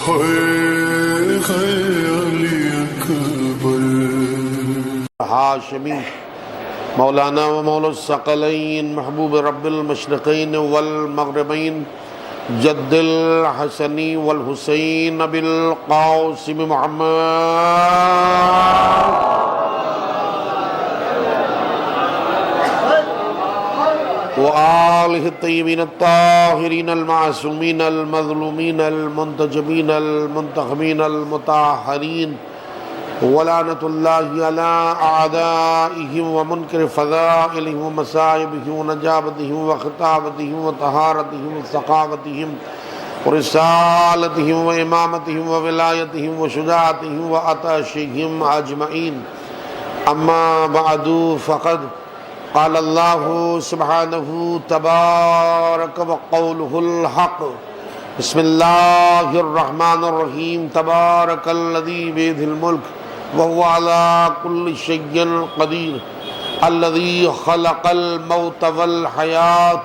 علی اکبر ہاشمی مولانا و مولا الثقلین محبوب رب المشرقین والمغربین جد الحسنی والحسین بالقاسم محمد وآلہ الطیبین الطاہرین المعصومین المظلومین المنتجبین المنتخبین المطہرین ولعنۃ اللہ علی اعدائہم ومنکر فضائلہم ومصائبہم ونجابتہم وخطابتہم وطہارتہم وثقافتہم ورسالتہم وامامتہم وولایتہم وشجاعتہم وعطشہم اجمعین اما بعد فقد قال اللہ سبحانہ تبارک وقولہ الحق بسم اللہ الرحمن الرحیم تبارک الذی بیدہ الملک وهو على كل شيء قدير الذي خلق الموت والحياة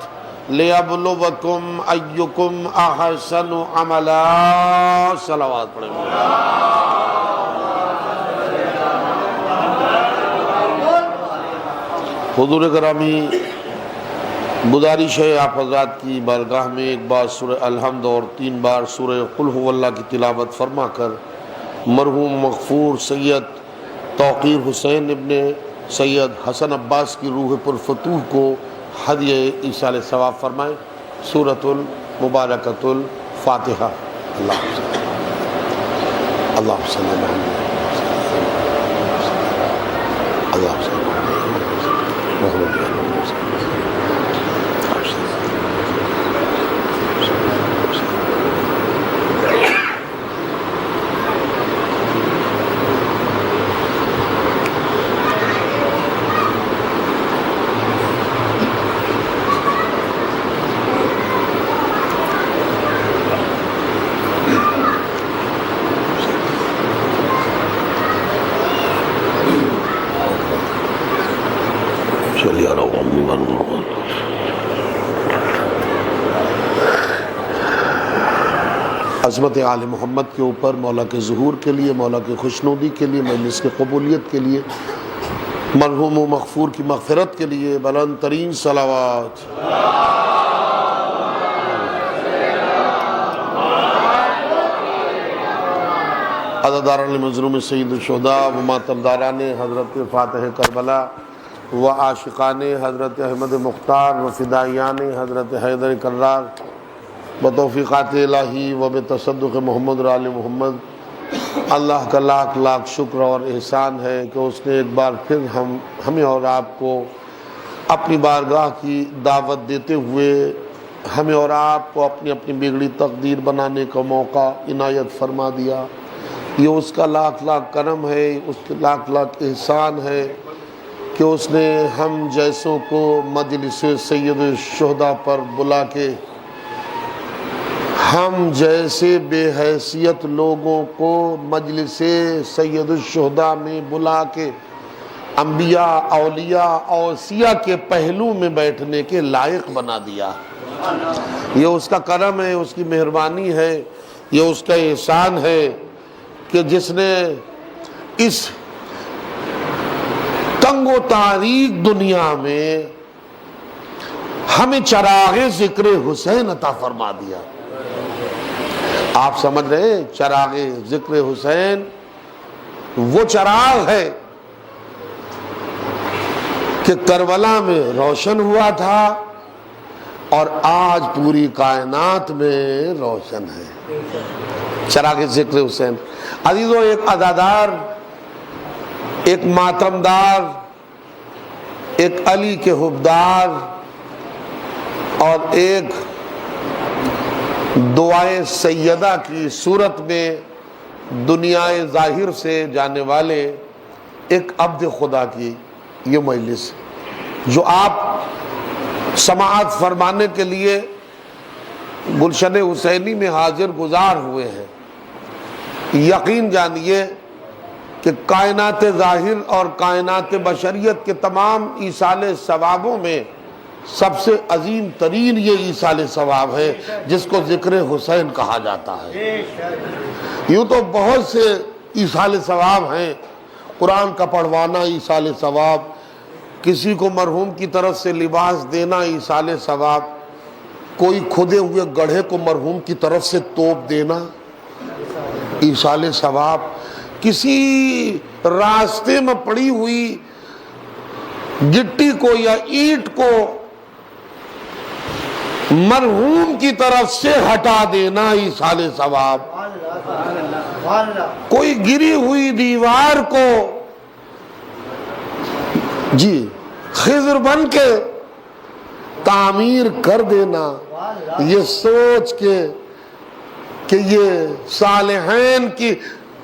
ليبلوكم أيكم أحسن عملا صلوات پڑھیں حضور گرامی، گزارش ہے آپ حضرات کی بارگاہ میں ایک بار سورہ الحمد اور 3 بار سورہ قل هو اللہ کی تلاوت فرما کر مرحوم مغفور سید توقیر حسین ابن سید حسن عباس کی روح پرفتوح کو ہدیہ ایصال ثواب فرمائیں۔ سورۃ المبارکۃ الفاتحہ۔ اللہ صلی اللہ علیہ عظمت آل محمد کے اوپر مولا کے ظہور کے لیے، مولا کے خوشنودی کے لیے، مجلس کے قبولیت کے لیے، مرحوم و مغفور کی مغفرت کے لیے بلند ترین صلوات۔ عزاداران مظلوم سید الشہداء و ماتمداران حضرت فاتح کربلا و عاشقان حضرت احمد مختار و فدائیان حضرت حیدر کرار بتوفیقات الہی و بتصدق محمد و آل محمد، اللہ کا لاکھ لاکھ شکر اور احسان ہے کہ اس نے ایک بار پھر ہمیں اور آپ کو اپنی بارگاہ کی دعوت دیتے ہوئے ہمیں اور آپ کو اپنی اپنی بگڑی تقدیر بنانے کا موقع عنایت فرما دیا۔ یہ اس کا لاکھ لاکھ کرم ہے، اس کا لاکھ لاکھ احسان ہے کہ اس نے ہم جیسوں کو مجلس سید الشہداء پر بلا کے، ہم جیسے بے حیثیت لوگوں کو مجلس سید الشہداء میں بلا کے انبیاء، اولیاء، اوصیاء کے پہلو میں بیٹھنے کے لائق بنا دیا۔ یہ اس کا کرم ہے، اس کی مہربانی ہے، یہ اس کا احسان ہے کہ جس نے اس تنگ و تاریک دنیا میں ہمیں چراغ ذکر حسین عطا فرما دیا۔ آپ سمجھ رہے ہیں، چراغ ذکر حسین وہ چراغ ہے کہ کربلا میں روشن ہوا تھا اور آج پوری کائنات میں روشن ہے۔ چراغ ذکر حسین عزیزو، ایک عزادار، ایک ماتمدار، ایک علی کے حبدار اور ایک دعائے سیدہ کی صورت میں دنیا ظاہر سے جانے والے ایک عبد خدا کی یہ مجلس جو آپ سماعت فرمانے کے لیے گلشن حسینی میں حاضر گزار ہوئے ہیں، یقین جانیے کہ کائنات ظاہر اور کائنات بشریت کے تمام ایصال ثوابوں میں سب سے عظیم ترین یہ ایصال ثواب ہے جس کو ذکر حسین کہا جاتا ہے۔ یوں تو بہت سے ایصال ثواب ہیں، قرآن کا پڑھوانا ایصال ثواب، کسی کو مرحوم کی طرف سے لباس دینا ایصال ثواب، کوئی کھدے ہوئے گڑھے کو مرحوم کی طرف سے توپ دینا ایصال ثواب، کسی راستے میں پڑی ہوئی گٹی کو یا اینٹ کو مرحوم کی طرف سے ہٹا دینا ایصال ثواب، کوئی گری ہوئی دیوار کو خضر بن کے تعمیر کر دینا، یہ سوچ کے کہ یہ صالحین کی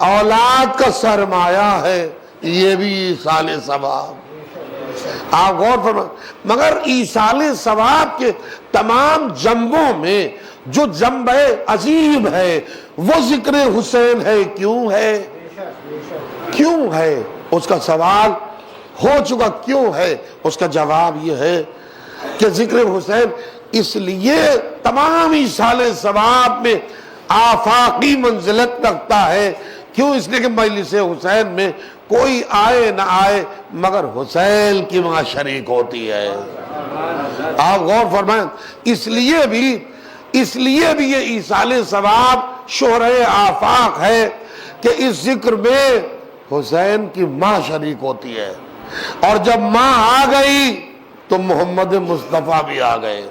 اولاد کا سرمایہ ہے، یہ بھی ایصال ثواب۔ آپ غور فرمائیں، مگر ایصال ثواب کے تمام جنبوں میں جو جنب عظیم ہے وہ ذکر حسین ہے۔ کیوں ہے؟ کیوں ہے؟ اس کا سوال ہو چکا، کیوں ہے؟ اس کا جواب یہ ہے کہ ذکر حسین اس لیے تمام ایصال ثواب میں آفاقی منزلت رکھتا ہے، کیوں؟ اس لیے کہ مجلس حسین میں کوئی آئے نہ آئے مگر حسین کی وہاں شریک ہوتی ہے۔ آپ غور فرمائیں، اس لیے بھی یہ ایصال ثواب شہرہ آفاق ہے کہ اس ذکر میں حسین کی ماں شریک ہوتی ہے، اور جب ماں آ گئی تو محمد مصطفیٰ بھی آ گئے،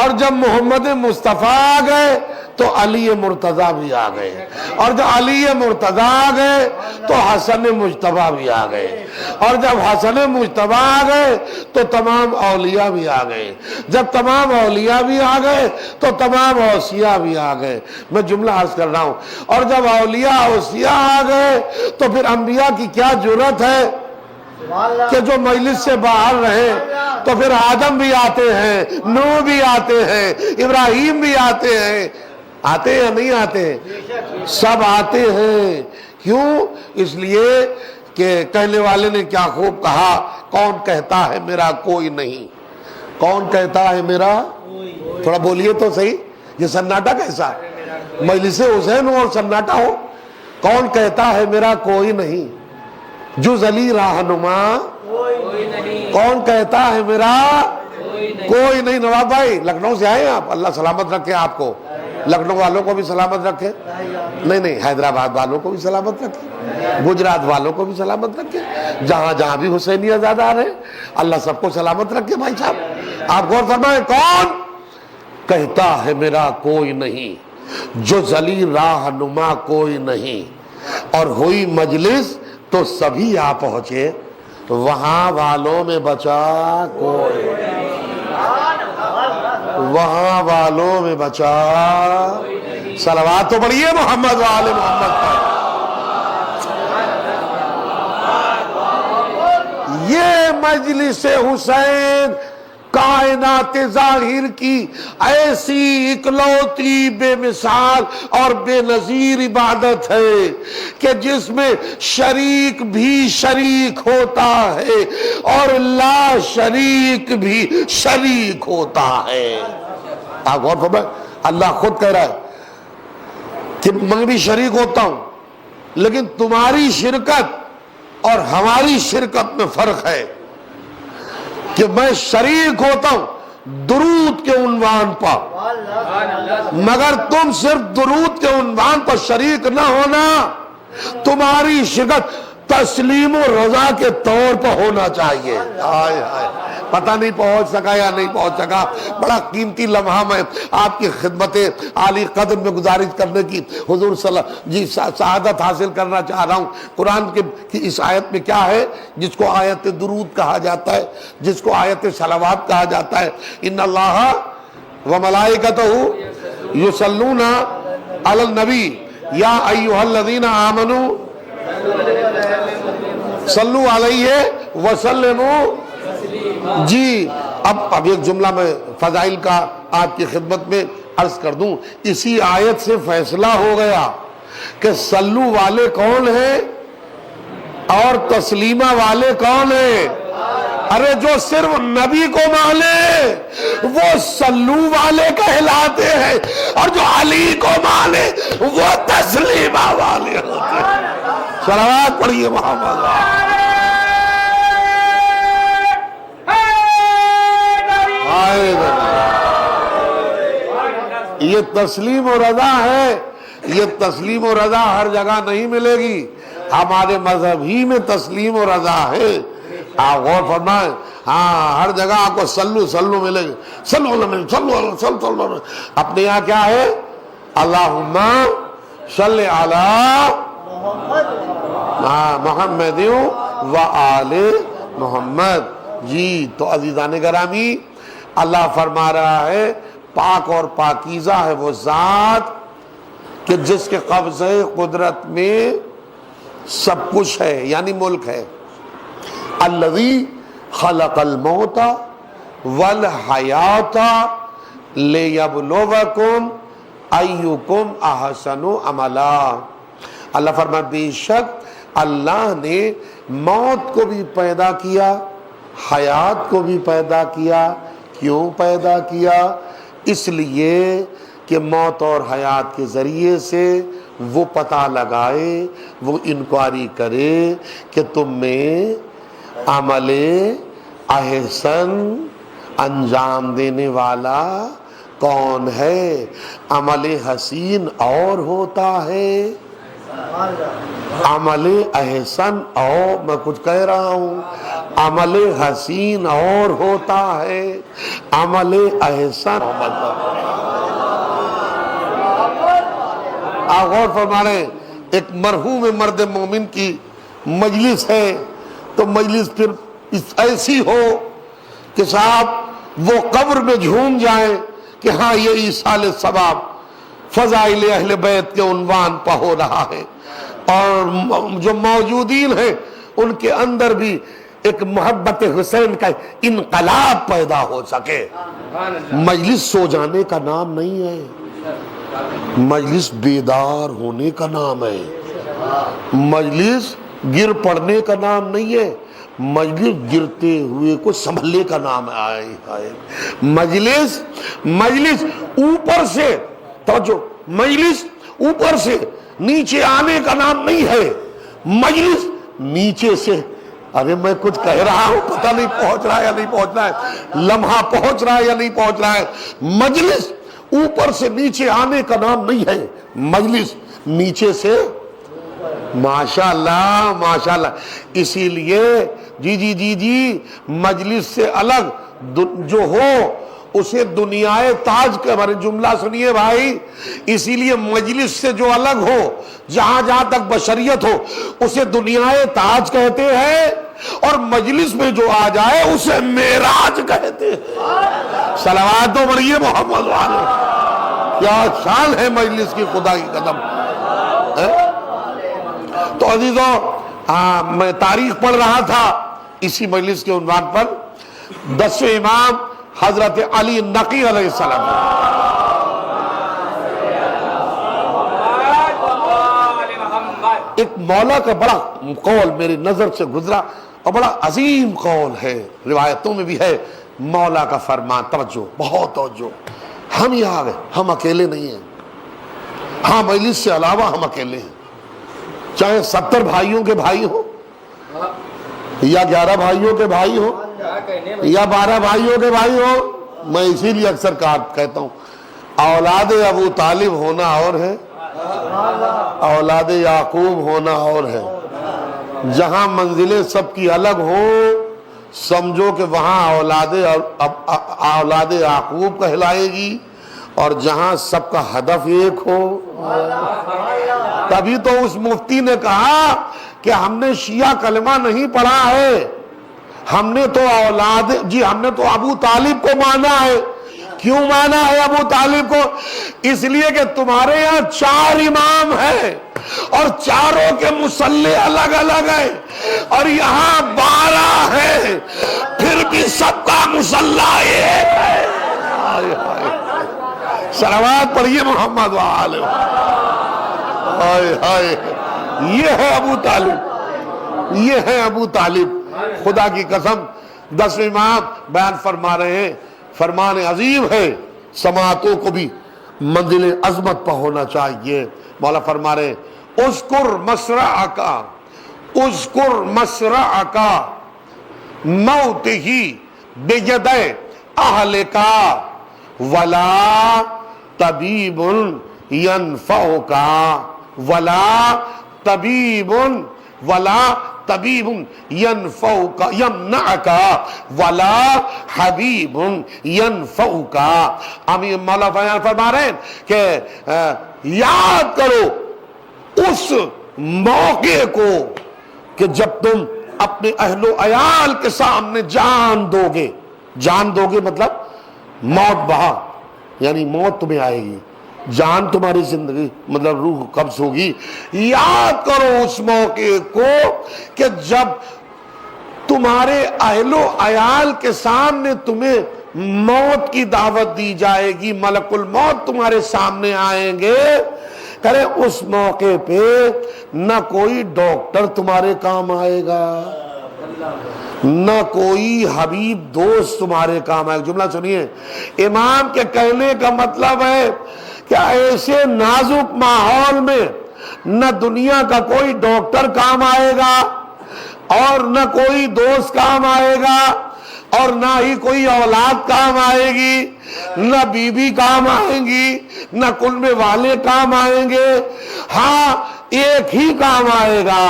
اور جب محمد مصطفیٰ آ گئے تو علی مرتضیٰ بھی آ گئے، اور جب علی مرتضیٰ آ گئے تو حسن مجتبیٰ بھی آ گئے، اور جب حسن مجتبیٰ آ گئے تو تمام اولیاء بھی آ گئے، جب تمام اولیاء بھی آ گئے تو تمام اوصیاء بھی آ گئے۔ میں جملہ عرض کر رہا ہوں، اور جب اولیاء اوصیاء آ گئے تو پھر انبیاء کی کیا جرأت ہے کہ جو مجلس سے باہر رہے، تو پھر آدم بھی آتے ہیں، نوح بھی آتے ہیں، ابراہیم بھی آتے ہیں، آتے ہیں یا نہیں آتے ہیں؟ سب آتے ہیں۔ کیوں؟ اس لیے کہ کہنے والے نے کیا خوب کہا، کون کہتا ہے میرا کوئی نہیں؟ کون کہتا ہے میرا؟ تھوڑا بولیے تو صحیح، یہ سناٹا کیسا؟ مجلس حسین ہو اور سناٹا ہو۔ کون کہتا ہے میرا کوئی نہیں جز علی رہنما؟ کون کہتا ہے میرا کوئی نہیں؟ نواب بھائی لکھنؤ سے آئے آپ، اللہ سلامت رکھے آپ کو، لکھنؤ والوں کو بھی سلامت رکھے، نہیں حیدرآباد والوں کو بھی سلامت رکھے، گجرات والوں کو بھی سلامت رکھے، جہاں جہاں بھی حسینیہ زادہ آ رہے، اللہ سب کو سلامت رکھے۔ بھائی صاحب آپ غور فرمائیں، کون کہتا ہے میرا کوئی نہیں جز علی راہنما کوئی نہیں؟ اور ہوئی مجلس تو سبھی آ پہنچے، وہاں والوں میں بچا کوئی، وہاں والوں میں بچا، صلوات تو پڑھیے محمد وآل محمد پر۔ یہ مجلس حسین کائنات ظاہر کی ایسی اکلوتی بے مثال اور بے نظیر عبادت ہے کہ جس میں شریک بھی شریک ہوتا ہے اور لا شریک بھی شریک ہوتا ہے۔ آپ غور فرمائیں، اللہ خود کہہ رہا ہے کہ میں بھی شریک ہوتا ہوں، لیکن تمہاری شرکت اور ہماری شرکت میں فرق ہے کہ میں شریک ہوتا ہوں درود کے عنوان پر، مگر تم صرف درود کے عنوان پر شریک نہ ہونا، تمہاری شرکت تسلیم و رضا کے طور پر ہونا چاہیے۔ آئے آئے، پتہ نہیں پہنچ سکا یا نہیں پہنچ سکا، بڑا قیمتی لمحہ میں آپ کی خدمت عالی قدر میں گزارش کرنے کی حضور صلی اللہ سعادت حاصل کرنا چاہ رہا ہوں۔ قرآن کی اس آیت میں کیا ہے جس کو آیت درود کہا جاتا ہے، جس کو آیت صلوات کہا جاتا ہے؟ ان اللہ و ملائکتہ یصلون علی النبی یا ایھا الذین آمنوا صلو علیہ وسلموا۔ جی اب ایک جملہ میں فضائل کا آپ کی خدمت میں عرض کر دوں، اسی آیت سے فیصلہ ہو گیا کہ صلو والے کون ہیں اور تسلیمہ والے کون ہیں۔ ارے جو صرف نبی کو مانے وہ صلو والے کہلاتے ہیں، اور جو علی کو مانے وہ تسلیمہ والے ہوتے ہیں۔ صلوات پڑھیے محمد۔ یہ تسلیم و رضا ہے، یہ تسلیم و رضا ہر جگہ نہیں ملے گی، ہمارے مذہب ہی میں تسلیم و رضا ہے۔ آپ غور فرمائیں، ہاں ہر جگہ آپ کو سلو سلو ملے گا، سلو علیہ سلو۔ اپنے یہاں کیا ہے؟ اللہم صلی علی محمد و آل محمد۔ جی تو عزیزان گرامی، اللہ فرما رہا ہے پاک اور پاکیزہ ہے وہ ذات کہ جس کے قبضہ قدرت میں سب کچھ ہے، یعنی ملک ہے۔ الذی خلق الموت والحیات لیبلوکم ایکم احسن عملا۔ اللہ فرماتا بے شک اللہ نے موت کو بھی پیدا کیا، حیات کو بھی پیدا کیا۔ کیوں پیدا کیا؟ اس لیے کہ موت اور حیات کے ذریعے سے وہ پتہ لگائے، وہ انکوائری کرے کہ تم میں عمل احسن انجام دینے والا کون ہے۔ عمل حسین اور ہوتا ہے، عمل احسن اور میں کچھ کہہ رہا ہوں، عمل حسین اور ہوتا ہے، عمل احسن۔ آپ غور فرما رہے ہیں، ایک مرحوم مرد مومن کی مجلس ہے تو مجلس پھر ایسی ہو کہ صاحب وہ قبر میں جھوم جائیں کہ ہاں یہ ایصال ثواب فضائل اہل بیت کے عنوان پہ ہو رہا ہے، اور جو موجودین ہیں ان کے اندر بھی ایک محبت حسین کا انقلاب پیدا ہو سکے۔ مجلس سو جانے کا نام نہیں ہے، مجلس بیدار ہونے کا نام ہے، مجلس گر پڑنے کا نام نہیں ہے، مجلس گرتے ہوئے کو سنبھلنے کا نام ہے۔ مجلس اوپر سے توجہ، مجلس اوپر سے نیچے آنے کا نام نہیں ہے، مجلس نیچے سے۔ ارے میں کچھ کہہ رہا ہوں، پتہ نہیں پہنچ رہا ہے یا نہیں پہنچ رہا ہے، لمحہ پہنچ رہا ہے یا نہیں پہنچ رہا ہے۔ مجلس اوپر سے نیچے آنے کا نام نہیں ہے، مجلس نیچے سے۔ ماشاءاللہ ماشاءاللہ۔ اسی لیے جی مجلس سے الگ جو ہو اسے دنیائے تاج کے ہمارے جملہ سنیے بھائی، اسی لیے مجلس سے جو الگ ہو، جہاں جہاں تک بشریت ہو، اسے دنیائے تاج کہتے ہیں، اور مجلس میں جو آ جائے اسے معراج کہتے ہیں۔ صلوات تو پڑھیے محمد والے۔ کیا شان ہے مجلس کی، خدا کی قدم۔ تو عزیزوں، میں تاریخ پڑھ رہا تھا اسی مجلس کے عنوان پر، 10ویں امام حضرت علی نقی علیہ السلام۔ ایک مولا کا بڑا قول میری نظر سے گزرا اور بڑا عظیم قول ہے، روایتوں میں بھی ہے، مولا کا فرمان، توجہ بہت توجہ۔ ہم یہاں آ گئے، ہم اکیلے نہیں ہیں، ہاں مجلس سے علاوہ ہم اکیلے ہیں، چاہے 70 بھائیوں کے بھائی ہو، یا 11 بھائیوں کے بھائی ہو، یا 12 بھائیوں کے بھائی ہو۔ میں اسی لیے اکثر کہتا ہوں، اولاد ابو طالب ہونا اور ہے، اولاد یعقوب ہونا اور ہے۔ جہاں منزلیں سب کی الگ ہوں، سمجھو کہ وہاں اولاد یعقوب کہلائے گی، اور جہاں سب کا ہدف ایک ہو۔ تبھی تو اس مفتی نے کہا کہ ہم نے شیعہ کلمہ نہیں پڑھا ہے، ہم نے تو ہم نے تو ابو طالب کو مانا ہے۔ کیوں مانا ہے ابو طالب کو؟ اس لیے کہ تمہارے یہاں 4 امام ہیں اور چاروں کے مصلی الگ الگ ہیں، اور یہاں 12 ہیں، پھر بھی سب کا مصلی ایک ہے۔ صلوات پڑھیے محمد وآلہ۔ یہ ہے ابو طالب، یہ ہے ابو طالب۔ خدا کی قسم 10ویں امام بیان فرما رہے ہیں، فرمان عظیم ہے، سماعتوں کو بھی منزل عظمت پہ ہونا چاہیے۔ مولا فرما رہے ہیں اذکر مسرعک، اذکر مسرعک موتہ بید اہلک ولا طبیب ینفعک، ولا طبیب ینفعک یمنعک ولا حبیب ینفعک۔ امیر مولا بیان فرما رہے ہیں کہ یاد کرو اس موقع کو کہ جب تم اپنے اہل و عیال کے سامنے جان دو گے، جان دو گے مطلب موت بہا، یعنی موت تمہیں آئے گی، جان تمہاری زندگی مطلب روح قبض ہوگی۔ یاد کرو اس موقع کو کہ جب تمہارے اہل و عیال کے سامنے تمہیں موت کی دعوت دی جائے گی، ملک الموت تمہارے سامنے آئیں گے۔ کرے اس موقع پہ نہ کوئی ڈاکٹر تمہارے کام آئے گا، نہ کوئی حبیب دوست تمہارے کام آئے گا۔ جملہ سنیے، امام کے کہنے کا مطلب ہے کہ ایسے نازک ماحول میں نہ دنیا کا کوئی ڈاکٹر کام آئے گا اور نہ کوئی دوست کام آئے گا اور نہ ہی کوئی اولاد کام آئے گی، نہ بیوی کام آئیں گی، نہ کنبے والے کام آئیں گے۔ ہاں ایک ہی کام آئے گا،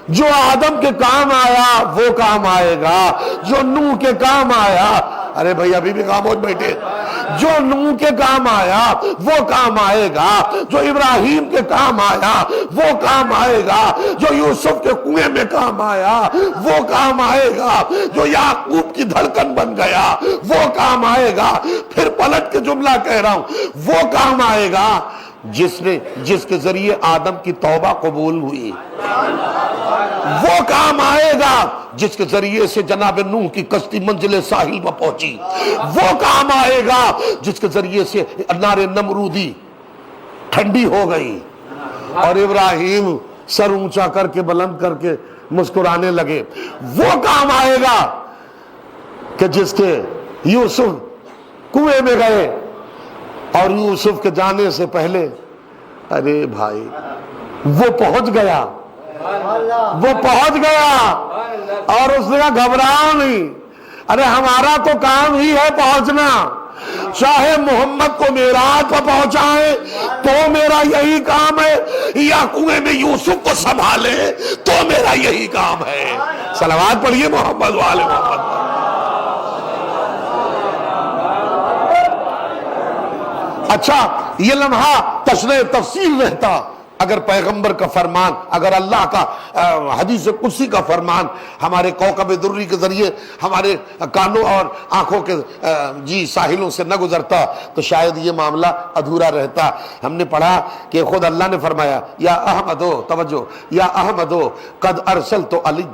جو آدم کے کام آیا وہ کام آئے گا، جو نوح کے کام آیا، ارے بھائی ابھی بھی خاموش بیٹھے، جو نوح کے کام آیا وہ کام آئے گا، جو ابراہیم کے کام آیا وہ کام آئے گا، جو یوسف کے کنویں میں کام آیا وہ کام آئے گا، جو یعقوب کی دھڑکن بن گیا وہ کام آئے گا۔ پھر پلٹ کے جملہ کہہ رہا ہوں، وہ کام آئے گا جس کے ذریعے آدم کی توبہ قبول ہوئی، وہ کام آئے گا جس کے ذریعے سے جناب نوح کی کشتی منزل ساحل پر پہنچی، وہ کام آئے گا جس کے ذریعے سے نار نمرودی ٹھنڈی ہو گئی اور ابراہیم سر اونچا کر کے بلند کر کے مسکرانے لگے، وہ کام آئے گا کہ جس کے یوسف کنویں میں گئے اور یوسف کے جانے سے پہلے ارے بھائی وہ پہنچ گیا، وہ پہنچ گیا اور اس نے کہا گھبراؤ نہیں، ارے ہمارا تو کام ہی ہے پہنچنا، چاہے محمد کو معراج پر پہنچائے تو میرا یہی کام ہے، یا کنویں میں یوسف کو سنبھالے تو میرا یہی کام ہے۔ صلوات پڑھیے محمد والے محمد۔ اچھا یہ لمحہ تشریح تفصیل رہتا اگر پیغمبر کا فرمان، اگر اللہ کا حدیث قدسی کا فرمان ہمارے کوكب دری کے ذریعے ہمارے کانوں اور آنکھوں کے ساحلوں سے نہ گزرتا تو شاید یہ معاملہ ادھورا رہتا۔ ہم نے پڑھا کہ خود اللہ نے فرمایا یا احمدو، توجہ، یا احمدو قد ارسلت علی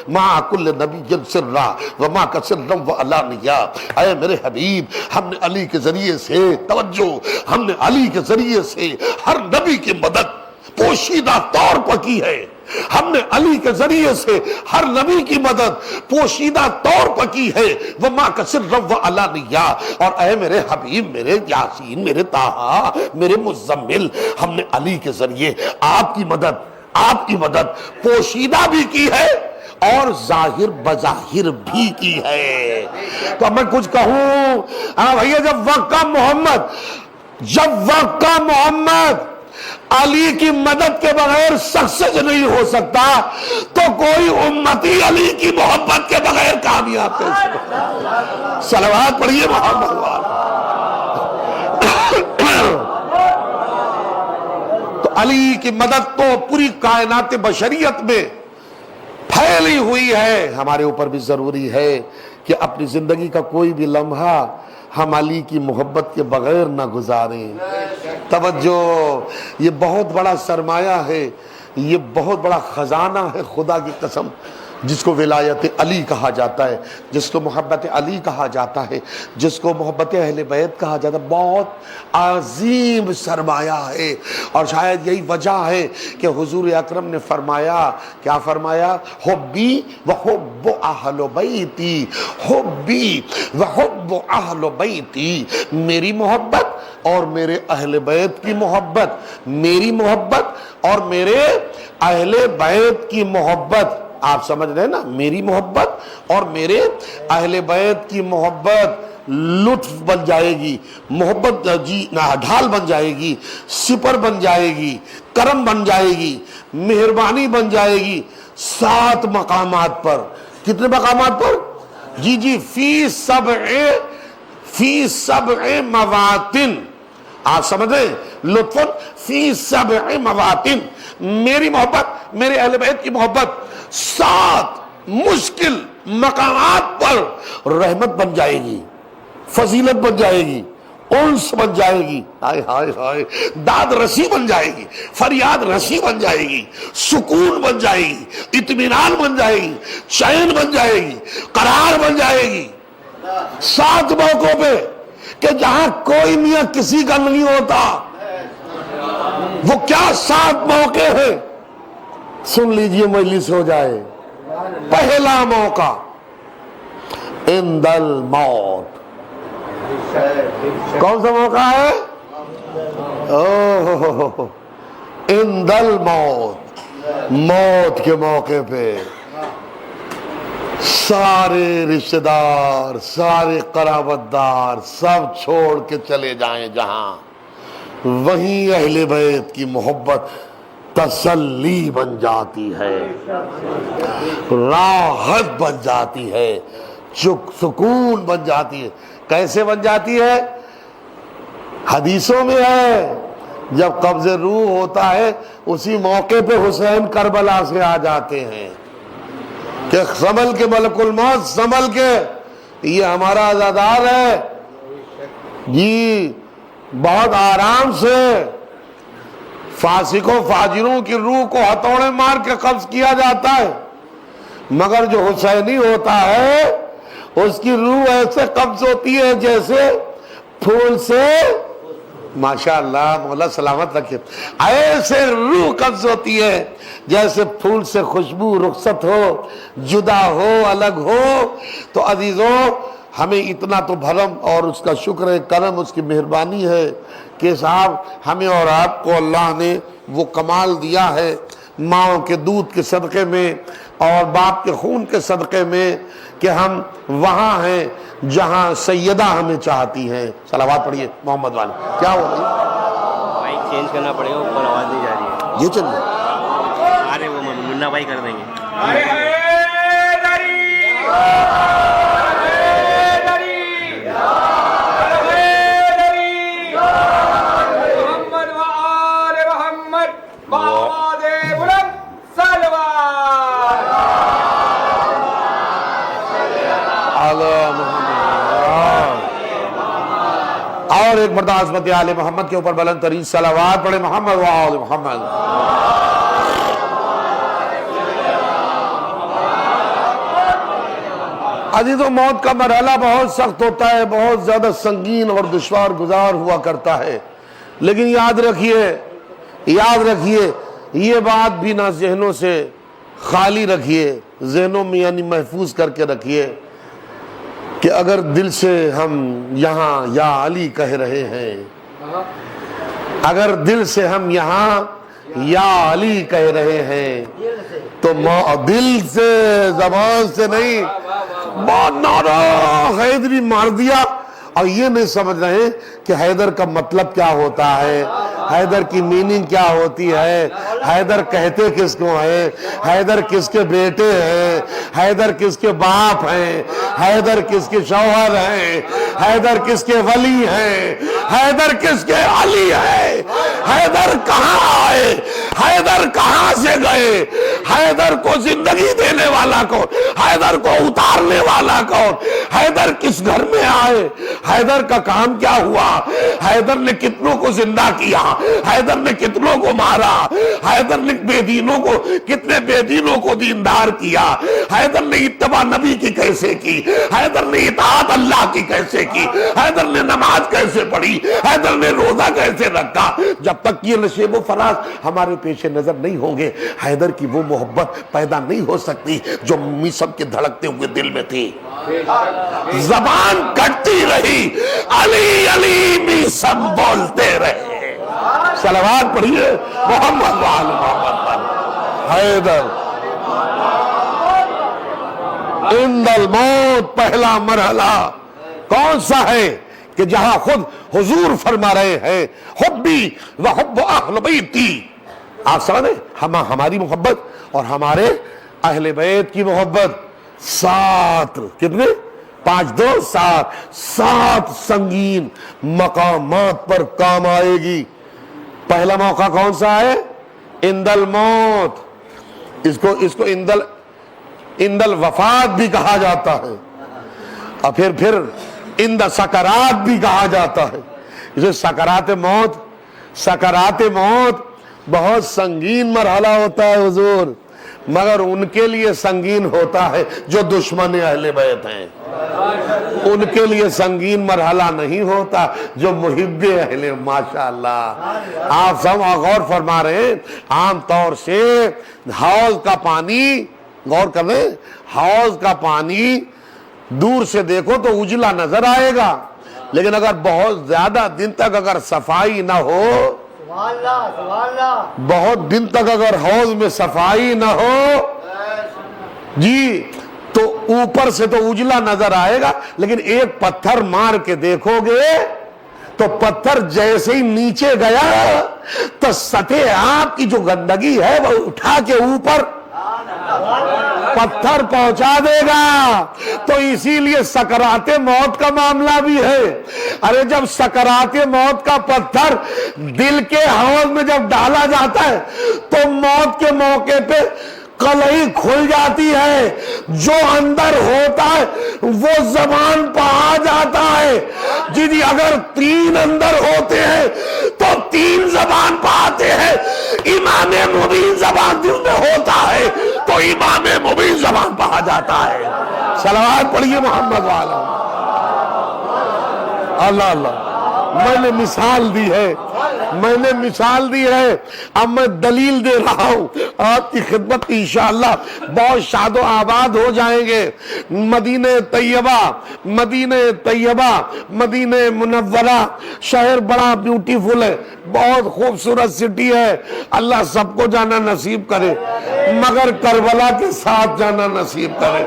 مع کل نبی سرا وما سرا وعلانیہ، اے میرے حبیب ہم نے علی کے ذریعے سے، توجہ، ہم نے علی کے ذریعے سے ہر نبی کی مدد پوشیدہ طور پر کی ہے، ہم نے علی کے ذریعے سے ہر نبی کی مدد پوشیدہ طور پر کی ہے، وما سرا وعلانیہ، اور اے میرے حبیب، میرے یاسین، میرے طٰہٰ، میرے مزمل، ہم نے علی کے ذریعے آپ کی مدد پوشیدہ بھی کی ہے اور ظاہر بظاہر بھی کی ہے۔ تو میں کچھ کہوں، ہاں بھئیہ جب وقت کا محمد علی کی مدد کے بغیر سکسیس نہیں ہو سکتا تو کوئی امتی علی کی محبت کے بغیر کامیاب کیسے ہوگا؟ صلوات پڑھیے محمد والے۔ تو علی کی مدد تو پوری کائنات بشریت میں پھیلی ہوئی ہے، ہمارے اوپر بھی ضروری ہے کہ اپنی زندگی کا کوئی بھی لمحہ ہم علی کی محبت کے بغیر نہ گزاریں۔ توجہ، یہ بہت بڑا سرمایہ ہے، یہ بہت بڑا خزانہ ہے، خدا کی قسم جس کو ولایت علی کہا جاتا ہے، جس کو محبت علی کہا جاتا ہے، جس کو محبت اہل بیت کہا جاتا ہے، بہت عظیم سرمایہ ہے۔ اور شاید یہی وجہ ہے کہ حضور اکرم نے فرمایا، کیا فرمایا؟ حبی و حب اہل بیتی، حبی و حب اہل بیتی، میری محبت اور میرے اہل بیت کی محبت، میری محبت اور میرے اہل بیت کی محبت، آپ سمجھ رہے ہیں نا؟ میری محبت اور میرے اہل بیت کی محبت لطف بن جائے گی، محبت جی ڈھال بن جائے گی، سپر بن جائے گی، کرم بن جائے گی، مہربانی بن جائے گی 7 مقامات پر۔ کتنے مقامات پر؟ جی فی سبع مواطن، آپ سمجھ رہے ہیں؟ لطفاً فی سبع مواطن، میری محبت، میرے اہل بیت کی محبت 7 مشکل مقامات پر رحمت بن جائے گی، فضیلت بن جائے گی، انس بن جائے گی، ہائے ہائے ہائے، داد رسی بن جائے گی، فریاد رسی بن جائے گی، سکون بن جائے گی، اطمینان بن جائے گی، چین بن جائے گی، قرار بن جائے گی 7 موقعوں پہ، کہ جہاں کوئی میاں کسی کا نہیں ہوتا۔ وہ کیا 7 موقع ہیں؟ سن لیجئے، مجلس ہو جائے۔ پہلا موقع عند الموت، کون سا موقع ہے؟ عند الموت، موت کے موقع پہ سارے رشتہ دار، سارے قرابت دار سب چھوڑ کے چلے جائیں جہاں، وہیں اہل بیت کی محبت تسلی بن جاتی ہے، راحت بن جاتی ہے، سکون بن جاتی ہے۔ کیسے بن جاتی ہے؟ حدیثوں میں ہے، جب قبض روح ہوتا ہے اسی موقع پہ حسین کربلا سے آ جاتے ہیں کہ سنبھل کے ملک الموت، سنبھل کے، یہ ہمارا عزادار ہے جی، بہت آرام سے فاسقوں فاجروں کی روح کو ہتھوڑے مار کے قبض کیا جاتا ہے، مگر جو حسینی ہوتا ہے اس کی روح ایسے قبض ہوتی ہے جیسے پھول سے، ماشاءاللہ مولا سلامت رکھے، ایسے روح قبض ہوتی ہے جیسے پھول سے خوشبو رخصت ہو، جدا ہو، الگ ہو۔ تو عزیزوں، ہمیں اتنا تو بھرم اور اس کا شکر ہے، کرم، اس کی مہربانی ہے کہ صاحب ہمیں اور آپ کو اللہ نے وہ کمال دیا ہے، ماں کے دودھ کے صدقے میں اور باپ کے خون کے صدقے میں، کہ ہم وہاں ہیں جہاں سیدہ ہمیں چاہتی ہیں۔ صلوات پڑھیے محمد والے۔ کیا ہو رہی ہے؟ مائک چینج کرنا پڑے گا، اوپر آواز نہیں جا رہی ہے۔ یہ چلیے، ارے وہ منا بھائی کر دیں گے۔ اور ایک مرتبہ عظمت آل محمد کے اوپر بلند ترین صلوات پڑھے، محمد و آل محمد۔ عزیزوں، موت کا مرحلہ بہت سخت ہوتا ہے، بہت زیادہ سنگین اور دشوار گزار ہوا کرتا ہے، لیکن یاد رکھیے یہ بات بھی نہ ذہنوں سے خالی رکھیے، ذہنوں میں یعنی محفوظ کر کے رکھیے کہ اگر دل سے ہم یہاں یا علی کہہ رہے ہیں، اگر دل سے ہم یہاں یا علی کہہ رہے ہیں تو دل سے، زبان سے نہیں، بہت نعرہ حیدری مار دیا اور یہ نہیں سمجھ رہے کہ حیدر کا مطلب کیا ہوتا ہے، حیدر کی میننگ کیا ہوتی ہے، حیدر کہتے کس کو ہیں، حیدر کس کے بیٹے ہیں، حیدر کس کے باپ ہیں، حیدر کس کے شوہر ہیں، حیدر کس کے ولی ہیں، حیدر کس کے علی ہیں، حیدر کہاں آئے، حیدر کہاں سے گئے، حیدر حیدر کو زندگی دینے والا کون؟ حیدر کو اتارنے والا کون؟ حیدر کس گھر میں آئے؟ حیدر کا کام کیا ہوا؟ حیدر نے کتنوں کو زندہ کیا؟ حیدر نے کتنوں کو مارا؟ حیدر نے کتنے بے دینوں کو دیندار کیا؟ حیدر نے اتباع نبی کی کیسے کی؟ حیدر نے اطاعت اللہ کی کیسے کی؟ حیدر نے نماز کیسے پڑھی؟ حیدر نے روزہ کیسے رکھا؟ جب تک یہ نشیب و فراز ہمارے پیش نظر نہیں ہوں گے، حیدر کی وہ محبت پیدا نہیں ہو سکتی جو میثم کے دھڑکتے ہوئے دل میں تھی۔ زبان کٹتی رہی، علی علی میثم بولتے رہے۔ صلوات پڑھیے محمد وآل محمد۔ حیدر عند الموت پہلا مرحلہ کون سا ہے کہ جہاں خود حضور فرما رہے ہیں حبی و حب اہل بیتی، آپ سمجھیں ہماری محبت اور ہمارے اہل بیت کی محبت، سات کتنے؟ 5 2 7 7 سنگین مقامات پر کام آئے گی۔ پہلا موقع کون سا ہے؟ عند الموت، اس کو عند الوفات بھی کہا جاتا ہے، اور پھر عند سکرات بھی کہا جاتا ہے۔ اسے سکرات موت بہت سنگین مرحلہ ہوتا ہے حضور، مگر ان کے لیے سنگین ہوتا ہے جو دشمن اہل بیت ہیں، ان کے لیے سنگین مرحلہ نہیں ہوتا جو محب اہل۔ ماشاءاللہ آپ سب غور فرما رہے ہیں، عام طور سے حوض کا پانی، غور کریں، حوض کا پانی دور سے دیکھو تو اجلا نظر آئے گا، لیکن اگر بہت زیادہ دن تک اگر صفائی نہ ہو، بہت دن تک اگر حوض میں صفائی نہ ہو جی تو اوپر سے تو اجلا نظر آئے گا، لیکن ایک پتھر مار کے دیکھو گے تو پتھر جیسے ہی نیچے گیا تو سطح آپ کی جو گندگی ہے وہ اٹھا کے اوپر پتھر پہنچا دے گا۔ تو اسی لیے سکرات موت کا معاملہ بھی ہے۔ ارے جب سکرات موت کا پتھر دل کے حوض میں جب ڈالا جاتا ہے تو موت کے موقع پہ کلہی کھل جاتی ہے، جو اندر ہوتا ہے وہ زبان پہ آ جاتا ہے۔ جی اگر 3 اندر ہوتے ہیں تو 3 زبان پہ آتے ہیں۔ امام مبین زبان دل میں ہوتا ہے تو امام مبین زبان پہ آ جاتا ہے۔ صلوات پڑھیے محمد والا۔ اللہ اللہ، میں نے مثال دی ہے، اب میں دلیل دے رہا ہوں آپ کی خدمت، انشاءاللہ بہت شاد و آباد ہو جائیں گے۔ مدینہ طیبہ، مدینہ منورہ شہر بڑا بیوٹیفل ہے، بہت خوبصورت سٹی ہے، اللہ سب کو جانا نصیب کرے، مگر کربلا کے ساتھ جانا نصیب کرے۔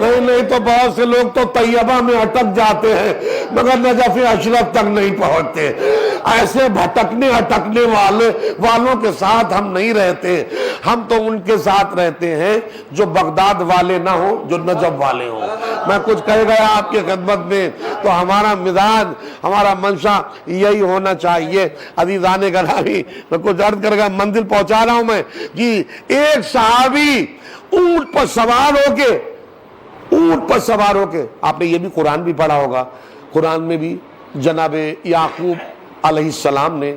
نہیں تو بہت سے لوگ تو طیبہ میں اٹک جاتے ہیں مگر نجف اشرف تک نہیں پہنچتے۔ ایسے بھٹکنے اٹکنے والوں کے ساتھ ہم نہیں رہتے، ہم تو ان کے ساتھ رہتے ہیں جو بغداد والے نہ ہوں، جو نجف والے ہوں۔ میں کچھ کہہ گیا آپ کی خدمت میں تو ہمارا مزاج، ہمارا منشا یہی ہونا چاہیے۔ عزیزان گرامی، میں کچھ عرض کر گیا، منزل پہنچا رہا ہوں میں کہ ایک صحابی اونٹ پر سوار ہو کے، آپ نے یہ بھی قرآن بھی پڑھا ہوگا، قرآن میں بھی جناب یعقوب علیہ السلام نے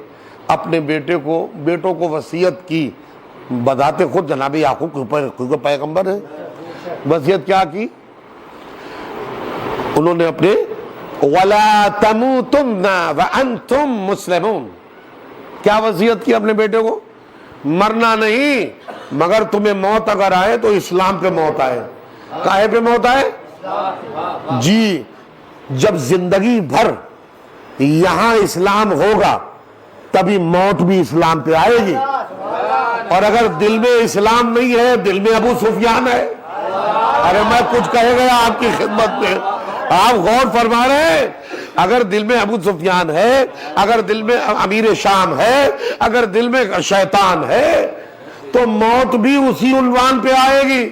اپنے بیٹوں کو وصیت کی، بذات خود جناب یعقوب پیغمبر ہے، وصیت کیا کی انہوں نے اپنے وَلَا تَمُوتُنَّ وَأَنْتُمْ مُسْلِمُونَ، کیا وصیت کی اپنے بیٹے کو؟ مرنا نہیں، مگر تمہیں موت اگر آئے تو اسلام پہ موت آئے۔ کاہے پہ موت آئے؟ جی جب زندگی بھر یہاں اسلام ہوگا تبھی موت بھی اسلام پہ آئے گی، اور اگر دل میں اسلام نہیں ہے، دل میں ابو سفیان ہے۔ ارے میں کچھ کہے گیا آپ کی خدمت میں، آپ غور فرما رہے ہیں، اگر دل میں ابو سفیان ہے، اگر دل میں امیر شام ہے، اگر دل میں شیطان ہے تو موت بھی اسی عنوان پہ آئے گی۔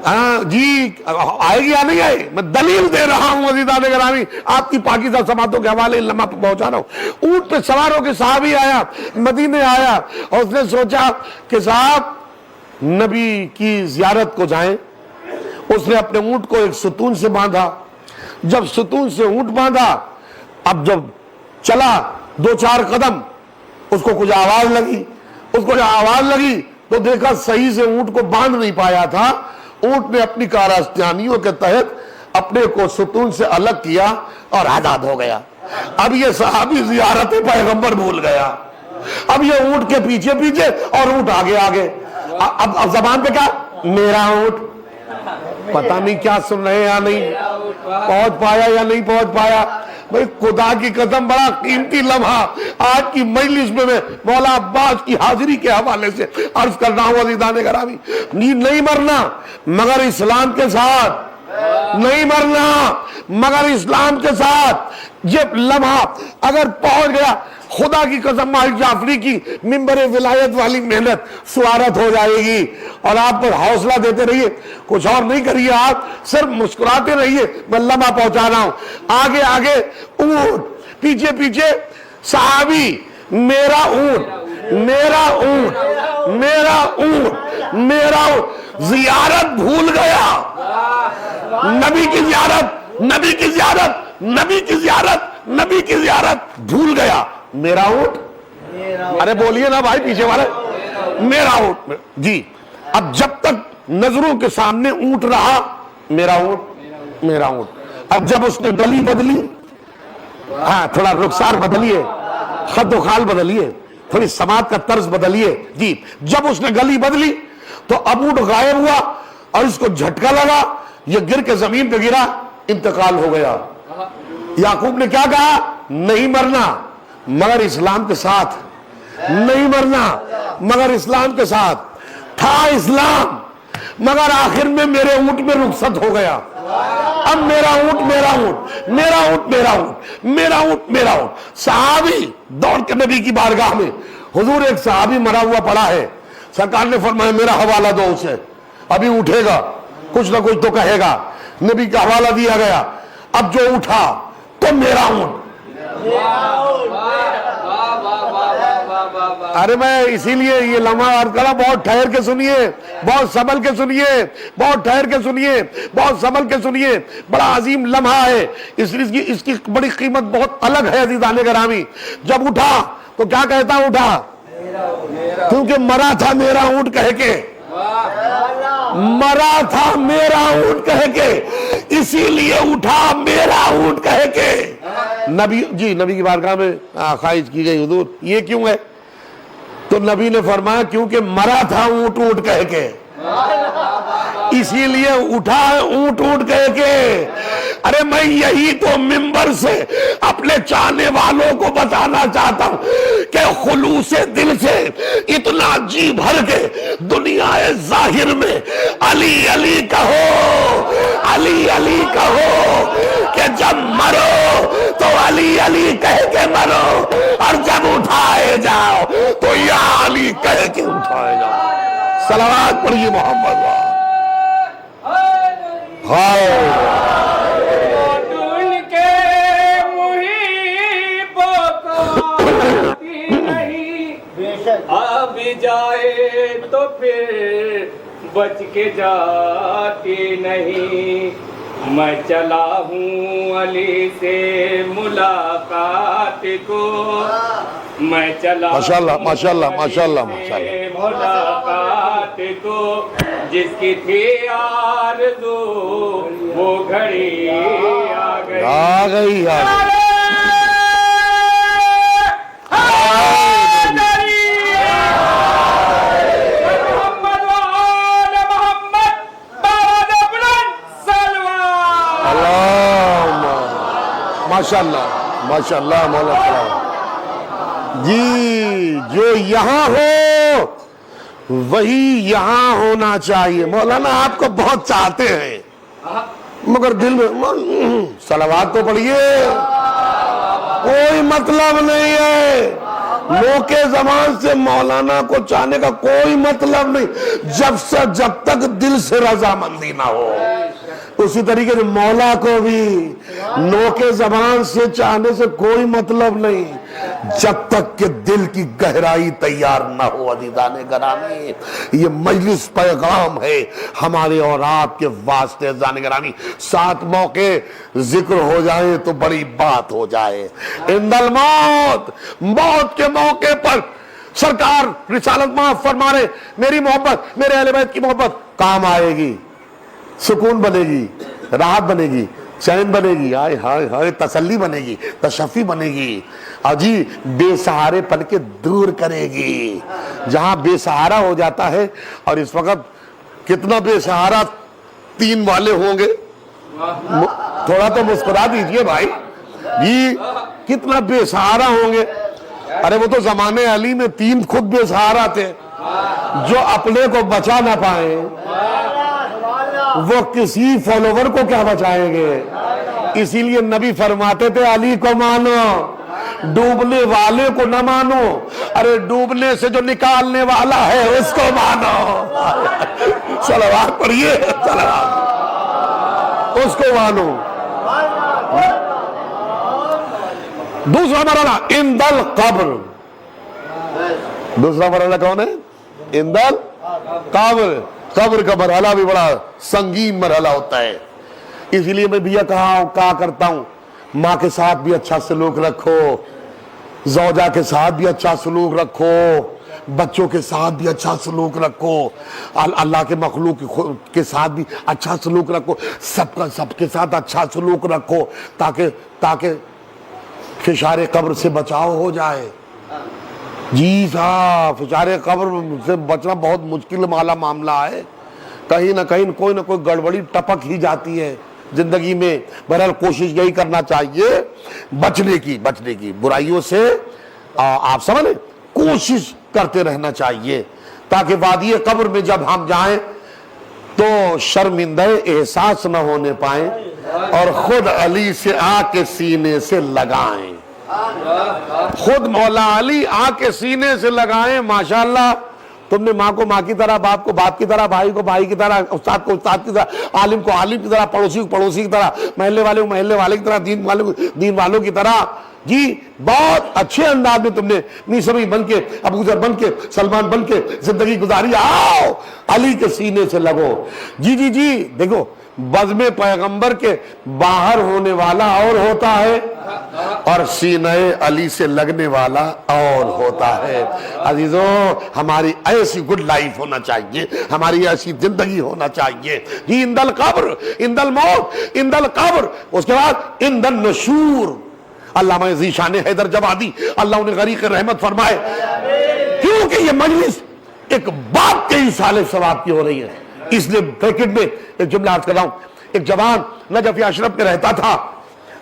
ہاں جی آئے گی یا نہیں آئے؟ میں دلیل دے رہا ہوں عزیزان گرامی، آپ کی پاکیزہ سماعتوں کے حوالے لمحہ پہنچا رہا ہوں۔ اونٹ پہ سوار ہو کے صحابی آیا، مدینے آیا، اور اس نے سوچا کہ صاحب نبی کی زیارت کو جائیں. اس نے اپنے اونٹ کو ایک ستون سے باندھا. جب ستون سے اونٹ باندھا, اب جب چلا 2-4 قدم, اس کو کچھ آواز لگی. اس کو جب آواز لگی تو دیکھا صحیح سے اونٹ کو باندھ نہیں پایا تھا. اونٹ نے اپنی کارستانیوں کے تحت اپنے کو ستون سے الگ کیا اور آزاد ہو گیا. اب یہ صحابی زیارت پیغمبر بھول گیا. اب یہ اونٹ کے پیچھے پیچھے اور اونٹ آگے آگے. اب زبان پہ کیا, میرا اونٹ. پتہ نہیں کیا سن رہے ہیں یا نہیں, پہنچ پایا یا نہیں پہنچ پایا. بھئی خدا کی قسم بڑا قیمتی لمحہ آج کی مجلس میں مولا عباس کی حاضری کے حوالے سے عرض کر رہا ہوں. عزیزان گرامی, نہیں مرنا مگر اسلام کے ساتھ, نہیں مرنا مگر اسلام کے ساتھ. یہ لمحہ اگر پہنچ گیا, خدا کی قسم ماہر جعفری کی منبر ولایت والی محنت سوارت ہو جائے گی. اور آپ پر حوصلہ دیتے رہیے, کچھ اور نہیں کریے, آپ صرف مسکراتے رہیے. میں لمحہ پہنچا رہا ہوں. آگے آگے اونٹ, پیچھے پیچھے صحابی, میرا اونٹ, میرا اونٹ, میرا اونٹ, میرا اونٹ. زیارت بھول گیا. نبی کی زیارت, نبی کی زیارت, نبی کی زیارت, نبی کی زیارت بھول گیا. میرا اونٹ, ارے بولیے نا بھائی پیچھے والے, میرا اونٹ. جی, اب جب تک نظروں کے سامنے اونٹ رہا, میرا اونٹ, میرا اونٹ. اب جب اس نے گلی بدلی, ہاں تھوڑا رخسار بدلیے, خد و خال بدلیے, تھوڑی سماعت کا طرز بدلیے. جی, جب اس نے گلی بدلی تو اب اونٹ غائب ہوا اور اس کو جھٹکا لگا, یہ گر کے زمین پہ گرا, انتقال ہو گیا. یعقوب نے کیا کہا, نہیں مرنا مگر اسلام کے ساتھ, نہیں مرنا مگر اسلام کے ساتھ. تھا اسلام مگر آخر میں میرے اونٹ میں رخصت ہو گیا. اب میرا اونٹ, میرا اونٹ, میرا اونٹ, میرا اونٹ, میرا اونٹ, میرا اونٹ. صحابی دوڑ کے نبی کی بارگاہ میں, حضور ایک صحابی مرا ہوا پڑا ہے. سرکار نے فرمایا میرا حوالہ دو اسے, ابھی اٹھے گا, کچھ نہ کچھ تو کہے گا. نبی کا حوالہ دیا گیا. اب جو اٹھا تو میرا اونٹ. ارے میں اسی لیے یہ لمحہ عرض کرا, بہت ٹھہر کے سنیے, بہت سنبھل کے سنیے, بہت ٹھہر کے سنیے, بہت سنبھل کے سنیے. بڑا عظیم لمحہ ہے, اس کی بڑی قیمت بہت الگ ہے. عزیزان گرامی, جب اٹھا تو کیا کہتا اٹھا, کیونکہ مرا تھا میرا اونٹ کہہ کے, مرا تھا میرا اونٹ کہہ کے, اسی لیے اٹھا میرا اونٹ کہہ کے. نبی, جی نبی کی بارگاہ میں خواہش کی گئی, حضور یہ کیوں ہے؟ تو نبی نے فرمایا کیونکہ مرا تھا اونٹ اونٹ کہہ کے, اسی لیے اٹھا اونٹ اونٹ کہہ کے. ارے میں یہی تو منبر سے اپنے چاہنے والوں کو بتانا چاہتا ہوں کہ خلوص دل سے اتنا جی بھر کے دنیا ظاہر میں علی علی کہو, علی علی کہو, کہ جب مرو تو علی علی کہہ کے مرو, اور جب اٹھائے جاؤ تو یا علی کہہ کے اٹھائے جاؤ. صلوات پڑھیے محمد وال. اب جائے تو پھر بچ کے جاتی نہیں. میں چلا ہوں علی سے ملاقات کو, میں چلا ماشاءاللہ ماشاءاللہ ماشاءاللہ ماشاءاللہ ملاقات کو. جس کی تھی آرزو وہ گھڑی آ گئی, آ گئی, آ گئی. ماشاءاللہ ماشاءاللہ مولانا. جی, جو یہاں ہو وہی یہاں ہونا چاہیے. مولانا آپ کو بہت چاہتے ہیں مگر دل میں صلوات تو پڑھیے, کوئی مطلب نہیں ہے. موقع زمان سے مولانا کو چاہنے کا کوئی مطلب نہیں, جب تک دل سے رضامندی نہ ہو. اسی طریقے سے مولا کو بھی نوکے زبان سے چاہنے سے کوئی مطلب نہیں, جب تک کہ دل کی گہرائی تیار نہ ہو عزیزان گرامی. یہ مجلس پیغام ہے ہمارے اور آپ کے واسطے عزیزان گرامی. 7 موقع ذکر ہو جائے تو بڑی بات ہو جائے. عند الموت، موت کے موقع پر سرکار رسالت معاف فرما رہے، میری محبت، میرے اہل بیت کی محبت کام آئے گی، سکون بنے گی، راحت بنے گی، چین بنے گی، ہائے ہائے ہائے تسلی بنے گی، تشفی بنے گی، اور جی بے سہارے پن کے دور کرے گی. جہاں بے سہارا ہو جاتا ہے، اور اس وقت کتنا بے سہارا 3 والے ہوں گے، تھوڑا تو مسکرا دیجئے بھائی جی، کتنا بے سہارا ہوں گے. ارے وہ تو زمانے علی میں 3 خود بے سہارا تھے، جو اپنے کو بچا نہ پائے وہ کسی فالوور کو کیا بچائیں گے. اسی لیے نبی فرماتے تھے علی کو مانو، ڈوبنے والے کو نہ مانو. ارے ڈوبنے سے جو نکالنے والا ہے اس کو مانو. صلوات پڑھیے، اس کو مانو. دوسرا مرحلہ عند القبر. دوسرا مرحلہ کون ہے؟ عند القبر. قبر کا مرحلہ بھی بڑا سنگین مرحلہ ہوتا ہے. اسی لیے میں بھی کہا کرتا ہوں، ماں کے ساتھ بھی اچھا سلوک رکھو، زوجہ کے ساتھ بھی اچھا سلوک رکھو، بچوں کے ساتھ بھی اچھا سلوک رکھو، اللہ کے مخلوق کے ساتھ بھی اچھا سلوک رکھو، سب کے ساتھ اچھا سلوک رکھو، تاکہ فشار قبر سے بچاؤ ہو جائے. جی صاحب، فشار قبر سے بچنا بہت مشکل والا معاملہ ہے. کہیں نہ کہیں کوئی نہ کوئی گڑبڑی ٹپک ہی جاتی ہے زندگی میں. بہرحال کوشش یہی کرنا چاہیے بچنے کی برائیوں سے. آپ سمجھیں، کوشش کرتے رہنا چاہیے تاکہ وادی قبر میں جب ہم جائیں تو شرمندہ احساس نہ ہونے پائیں اور خود علی سے آ کے سینے سے لگائیں. خود مولا علی آ کے سینے سے لگائیں. ماشاءاللہ، تم نے ماں کو ماں کی طرح، باپ کو باپ کی طرح، بھائی کو بھائی کی طرح، استاد کو استاد کی طرح، عالم کو عالم کی طرح، پڑوسی کو پڑوسی کی طرح، محلے والے کو محلے والے کی طرح، دین والے کو دین والوں کی طرح. جی بہت اچھے انداز میں تم نے میسوی بن کے، ابو ذر بن کے، سلمان بن کے زندگی گزاری. آؤ علی کے سینے سے لگو. جی دیکھو، بزم پیغمبر کے باہر ہونے والا اور ہوتا ہے اور سینہ علی سے لگنے والا اور ہوتا ہے. عزیزوں، ہماری ایسی گڈ لائف ہونا چاہیے، ہماری ایسی زندگی ہونا چاہیے. جی عند القبر، عند الموت، عند القبر، اس کے بعد عند النشور. علامہ ذیشان حیدر جوادی اللہ انہیں غریق رحمت فرمائے، کیونکہ یہ مجلس ایک باپ کے ایصال ثواب کی ہو رہی ہے. اس لیے بریکٹ میں ایک جملہ عرض کر رہا ہوں. ایک جوان نجف اشرف میں رہتا تھا،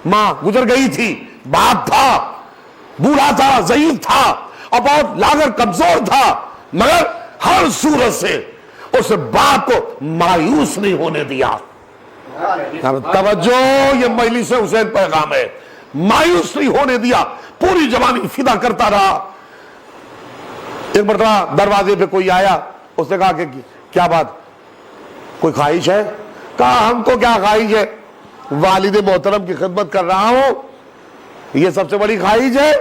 ماں گزر گئی تھی، باپ تھا، بوڑھا تھا، ضعیف تھا اور بہت لاغر کمزور تھا، مگر ہر صورت سے اس باپ کو مایوس نہیں ہونے دیا. توجہ، یہ مجلس حسین پیغام ہے. مایوس نہیں ہونے دیا، پوری جوانی فدا کرتا رہا. ایک مرتبہ دروازے پہ کوئی آیا، اس نے کہا کہ کیا بات، کوئی خواہش ہے؟ کہا ہم کو کیا خواہش ہے، والد محترم کی خدمت کر رہا ہوں، یہ سب سے بڑی خواہش ہے.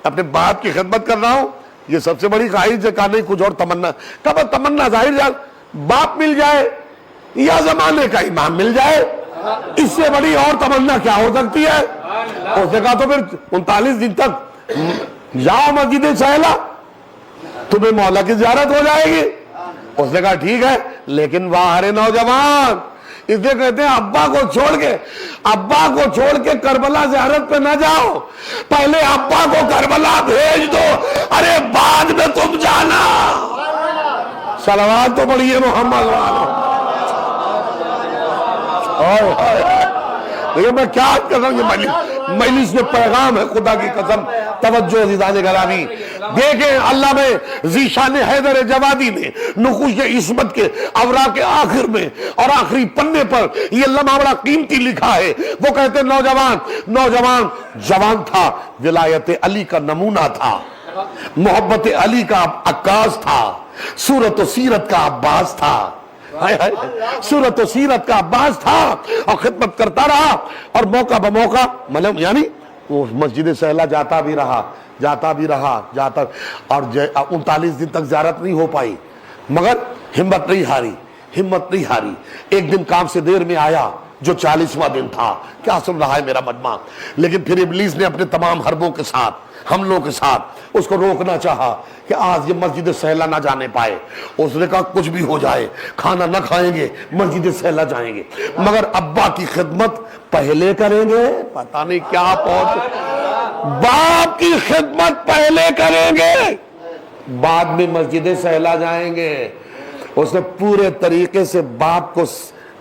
اپنے باپ کی خدمت کر رہا ہوں، یہ سب سے بڑی خواہش ہے. کہا نہیں، کچھ اور تمنا. کہا تمنا ظاہر جائے، باپ مل جائے یا زمانے کا امام مل جائے، اس سے بڑی اور تمنا کیا ہو سکتی ہے. اس نے کہا تو پھر 39 دن تک جاؤ مسجد سہلا، تمہیں مولا کی زیارت ہو جائے گی. اس نے کہا ٹھیک ہے، لیکن واہ رے نوجوان، اس لیے کہتے ہیں ابا کو چھوڑ کے کربلا زیارت پہ نہ جاؤ، پہلے ابا کو کربلا بھیج دو، ارے بعد میں تم جانا. صلوات تو پڑھیے محمد والو. لیکن میں کیا کر رہا ہوں، یہ مجلس میں پیغام ہے، خدا کی قسم. توجہ عزیزان گرامی، دیکھیں علامہ ذیشان حیدر جوادی نے نقوش عصمت کے اوراق آخر میں اور آخری پنے پر یہ لمحہ بڑا قیمتی لکھا ہے. وہ کہتے ہیں نوجوان جوان تھا، ولایت علی کا نمونہ تھا، محبت علی کا عکاس تھا، صورت و سیرت کا عباس تھا. صورت و سیرت کا عباس تھا اور خدمت کرتا رہا. اور موقع بموقع یعنی وہ مسجد سہلا جاتا بھی رہا اور 39 دن تک زیارت نہیں ہو پائی، مگر ہمت نہیں ہاری۔ ایک دن کام سے دیر میں آیا جو 40واں دن تھا، کیا سن رہا ہے میرا مجمع، لیکن پھر ابلیس نے اپنے تمام حربوں کے ساتھ، حملوں کے ساتھ اس کو روکنا چاہا کہ آج یہ مسجد سہلا نہ جانے پائے۔ اس نے کہا کچھ بھی ہو جائے، کھانا نہ کھائیں گے، مسجد سہلا جائیں گے، مگر ابا کی خدمت پہلے کریں گے۔ پتہ نہیں کیا باپ کی خدمت پہلے کریں گے، بعد میں مسجد سہلا جائیں گے۔ اس نے پورے طریقے سے باپ کو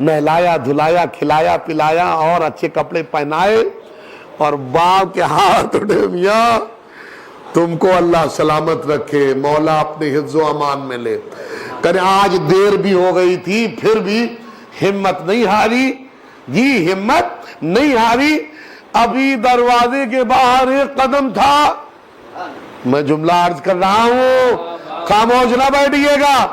نہلایا دھلایا کھلایا پلایا اور اچھے کپڑے پہنائے، اور باپ کے ہاتھ اٹھے، میاں تم کو اللہ سلامت رکھے، مولا اپنے حفظ و امان میں لے۔ کہ آج دیر بھی ہو گئی تھی پھر بھی ہمت نہیں ہاری، جی ہمت نہیں ہاری۔ ابھی دروازے کے باہر ایک قدم تھا، میں جملہ عرض کر رہا ہوں، خاموش نہ بیٹھیے گا۔